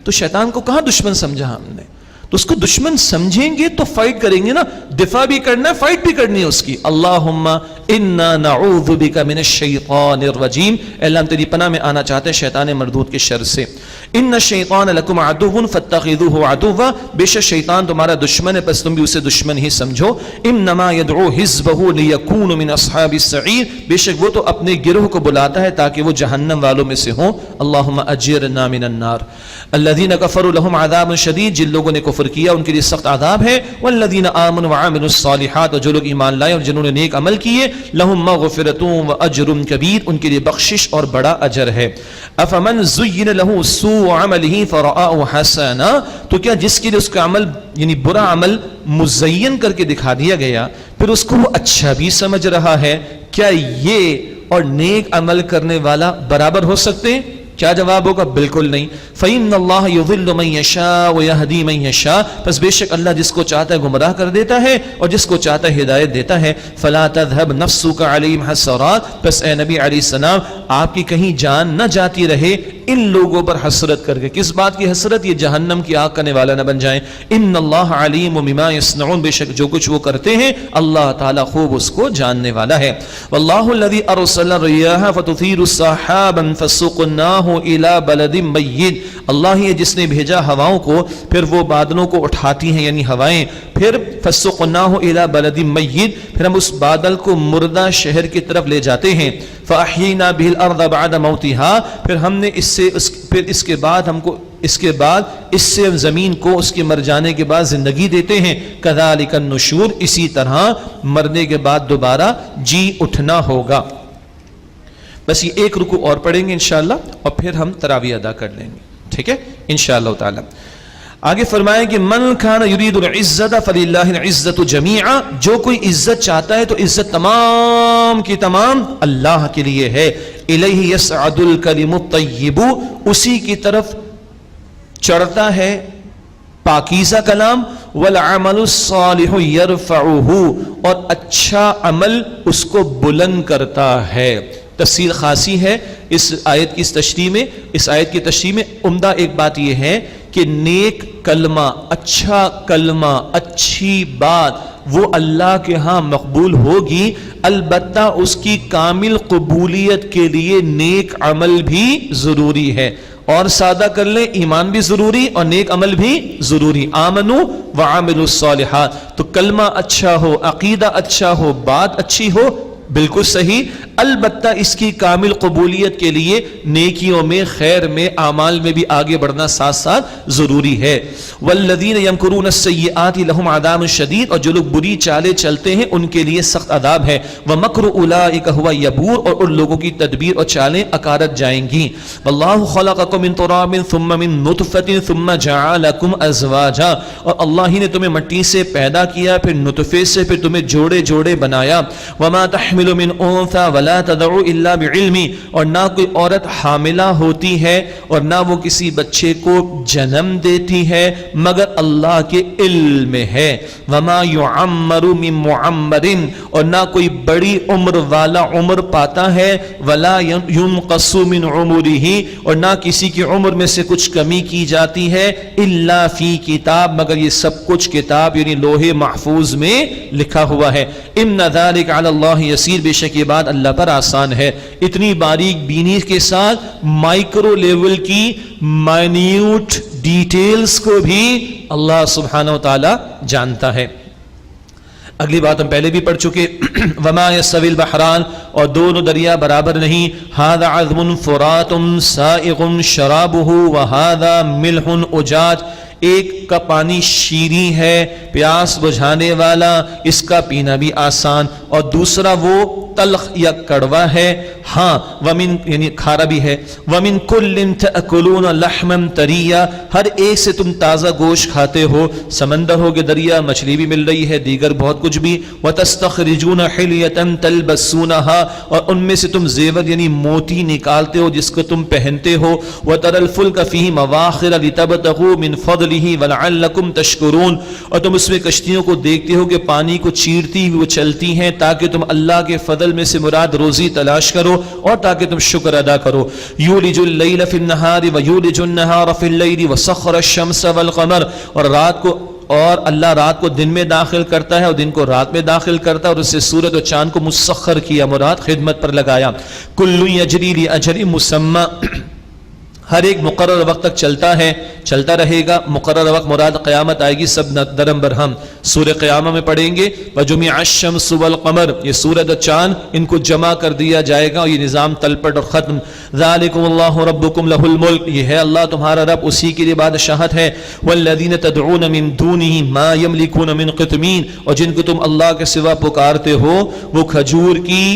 تو شیطان کو کہاں دشمن سمجھا ہم نے؟ تو اس کو دشمن سمجھیں گے تو فائٹ کریں گے نا، دفاع بھی کرنا ہے، فائٹ بھی کرنی ہے اس کی. اللہم انا نعوذ بک من الشیطان الرجیم، اے اللہ ہم تیری پناہ میں آنا چاہتے ہیں شیطان مردود کے شر سے. ان الشیطان لکم عدو فاتخذوہ عدوا، بے شک شیطان تمہارا دشمن ہے، پس تم بھی اسے دشمن ہی سمجھو. انما يدعو حزبہ لیکونوا من اصحاب السعیر، بے شک وہ تو اپنے گروہ کو بلاتا ہے تاکہ وہ جہنم والوں میں سے ہوں. اللہم اجرنا من النار. الذین کفروا لهم عذاب شدید، جن لوگوں نے کفر کیا ان کے لیے سخت عذاب ہے. والذین آمنوا وعملوا الصالحات، اور جو لوگ ایمان لائے اور جنہوں نے نیک عمل کیے، لهم مغفرۃ واجر کبیر، ان کے لیے بخشش اور بڑا اجر ہے. افمن زین له سوء عمله فرآه حسنا، تو کیا جس کے لیے اس کا عمل یعنی برا عمل مزین کر کے دکھا دیا گیا پھر اس کو وہ اچھا بھی سمجھ رہا ہے، کیا یہ اور نیک عمل کرنے والا برابر ہو سکتے ہیں؟ کیا جواب ہوگا؟ بالکل نہیں. فَإِنَّ اللَّهَ يُضِلُّ مَن يَشَاءُ وَيَهْدِي مَن يَشَاءُ، پس بے شک اللہ جس کو چاہتا ہے گمراہ کر دیتا ہے اور جس کو چاہتا ہے ہدایت دیتا ہے. فَلَا تَذْهَبْ نَفْسُكَ عَلَيْهِمْ حَسَرَاتٍ، پس اے نبی علیہ السلام آپ کی کہیں جان نہ جاتی رہے ان لوگوں پر حسرت کر کے. کس بات کی حسرت؟ یہ جہنم کی آگ کرنے والا نہ بن جائیں. ان اللہ علیم بما یصنعون، بے شک جو کچھ وہ کرتے ہیں اللہ تعالیٰ خوب اس کو جاننے والا ہے. واللہ الذی ارسل الریاح فتثیر سحابا فسقناہ الى بلد میت، اللہ ہی ہے جس نے بھیجا ہواؤں کو پھر وہ بادلوں کو اٹھاتی ہیں یعنی ہوائیں، پھر فسقناہ الى بلد میت، پھر ہم اس بادل کو مردہ شہر کی طرف لے جاتے ہیں. فاحیینا به الارض بعد موتها، پھر ہم نے اس کے بعد اس سے زمین کو اس کے مر جانے کے بعد زندگی دیتے ہیں. کذالک النشور، اسی طرح مرنے کے بعد دوبارہ جی اٹھنا ہوگا. بس یہ ایک رکوع اور پڑھیں گے انشاءاللہ اور پھر ہم تراویح ادا کر لیں گے، ٹھیک ہے انشاءاللہ تعالی. آگے فرمائیں کہ من کان یرید العزت فللہ العزت جمیعا، جو کوئی عزت چاہتا ہے تو عزت تمام کی تمام اللہ کے لیے ہے. الیہ یصعد الکلم الطیب، اسی کی طرف چڑھتا ہے پاکیزہ کلام. والعمل الصالح یرفعہ، اور اچھا عمل اس کو بلند کرتا ہے. تفصیل خاصی ہے اس آیت کی تشریح میں. اس آیت کی تشریح میں عمدہ ایک بات یہ ہے کہ نیک کلمہ، اچھا کلمہ، اچھی بات وہ اللہ کے ہاں مقبول ہوگی، البتہ اس کی کامل قبولیت کے لیے نیک عمل بھی ضروری ہے. اور سادہ کر لیں، ایمان بھی ضروری اور نیک عمل بھی ضروری. آمنو وعملوا الصالحات، تو کلمہ اچھا ہو، عقیدہ اچھا ہو، بات اچھی ہو، بالکل صحیح. البتہ اس کی کامل قبولیت کے لیے نیکیوں میں، خیر میں، اعمال میں بھی آگے بڑھنا ساتھ ساتھ ضروری ہے۔ والذین یمکرون السیئات لہم عذاب شدید، اور جو لوگ بری چالیں چلتے ہیں ان کے لیے سخت عذاب ہے۔ ومکر اولئک ھو یبور، اور ان لوگوں کی تدبیر اور چالیں اکارت جائیں گی۔ واللہ خلقکم من تراب ثم من نطفۃ ثم جعلکم ازواجا، اور اللہ ہی نے تمہیں مٹی سے پیدا کیا، پھر نطفے سے، پھر تمہیں جوڑے جوڑے بنایا۔ وما تحمل من انثى ولا تدع الا بعلمي، اور نہ کوئی عورت حاملہ ہوتی ہے اور نہ وہ کسی بچے کو جنم دیتی ہے مگر اللہ کے علم میں ہے۔ وما يعمر من معمر، اور نہ کوئی بڑی عمر والا عمر پاتا ہے، ولا ينقص من عمره، اور نہ کسی کی عمر میں سے کچھ کمی کی جاتی ہے، الا فی کتاب، مگر یہ سب کچھ کتاب یعنی لوح محفوظ میں لکھا ہوا ہے۔ ان ذلک علی اللہ یسیر، بے شک یہ بات اللہ پر آسان ہے۔ اتنی باریک بینی کے ساتھ مائکرو لیول کی مائنیوٹ ڈیٹیلز کو بھی اللہ سبحانہ و تعالی جانتا ہے۔ اگلی بات ہم پہلے بھی پڑھ چکے، وما یستوی البحران، اور دونوں دریا برابر نہیں، ھذا عذب فرات سائغ شرابہ وھذا ملح اجاج، ایک کا پانی شیریں ہے پیاس بجھانے والا، اس کا پینا بھی آسان، اور دوسرا وہ تلخ یا کڑوا ہے، ہاں ومن یعنی کھارا بھی ہے۔ ومن کل تأکلون لحما طریا، ہر ایک سے تم تازہ گوشت کھاتے ہو، سمندر ہو گیا، دریا، مچھلی بھی مل رہی ہے، دیگر بہت کچھ بھی۔ وتستخرجون حلیۃ تلبسونها، اور ان میں سے تم زیور یعنی موتی نکالتے ہو جس کو تم پہنتے ہو۔ وترى الفلک فیہ مواخر لتبتغوا من فضلہ ولعلکم تشکرون، اور تم اس میں کشتیوں کو دیکھتے ہو کہ پانی کو چیرتی ہوئی وہ چلتی ہیں تاکہ تم اللہ کے فضل میں سے مراد روزی تلاش کرو اور تاکہ تم شکر ادا کرو۔ یولج اللیل فی النہار ویولج النہار فی اللیل وسخر الشمس والقمر، اور اللہ رات کو دن میں داخل کرتا ہے اور دن کو رات میں داخل کرتا ہے، اور اس سے سورج اور چاند کو مسخر کیا، مراد خدمت پر لگایا۔ کل یجری لاجل مسمى، ہر ایک مقرر وقت تک چلتا ہے، چلتا رہے گا۔ مقرر وقت مراد قیامت آئے گی، سب درم برہم سورہ قیامہ میں پڑھیں گے۔ وجمع الشمس والقمر، یہ سورج اور چاند ان کو جمع کر دیا جائے گا، اور یہ نظام تلپٹ اور ختم۔ ذالکم اللہ ربکم لہ الملک، یہ ہے اللہ تمہارا رب، اسی کے لیے بادشاہت ہے۔ والذین تدعون من دونہ ما یملکون من قطمین، اور جن کو تم اللہ کے سوا پکارتے ہو وہ کھجور کی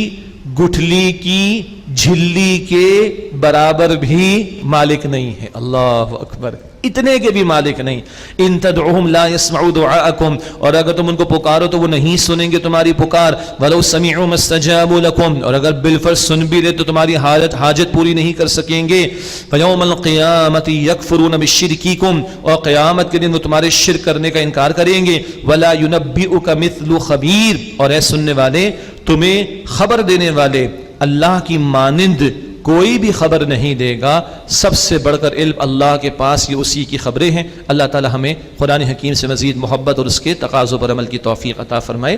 گٹھلی کی جھلی کے برابر بھی مالک نہیں ہے۔ اللہ اکبر، اتنے کے بھی مالک نہیں۔ ان تدعوہم لا يسمعوا دعاءکم، اور اگر تم ان کو پکارو تو وہ نہیں سنیں گے تمہاری پکار۔ ولو سمعوا ما استجابوا لکم، اور اگر بالفرض سن بھی لے تو تمہاری حاجت پوری نہیں کر سکیں گے۔ فیوم القیامۃ یکفرون بشرککم، اور قیامت کے دن وہ تمہارے شرک کرنے کا انکار کریں گے۔ ولا ينبئک مثل خبیر، اور اے سننے والے تمہیں خبر دینے والے اللہ کی مانند کوئی بھی خبر نہیں دے گا۔ سب سے بڑھ کر علم اللہ کے پاس، یہ اسی کی خبریں ہیں۔ اللہ تعالی ہمیں قرآن حکیم سے مزید محبت اور اس کے تقاضوں پر عمل کی توفیق عطا فرمائے۔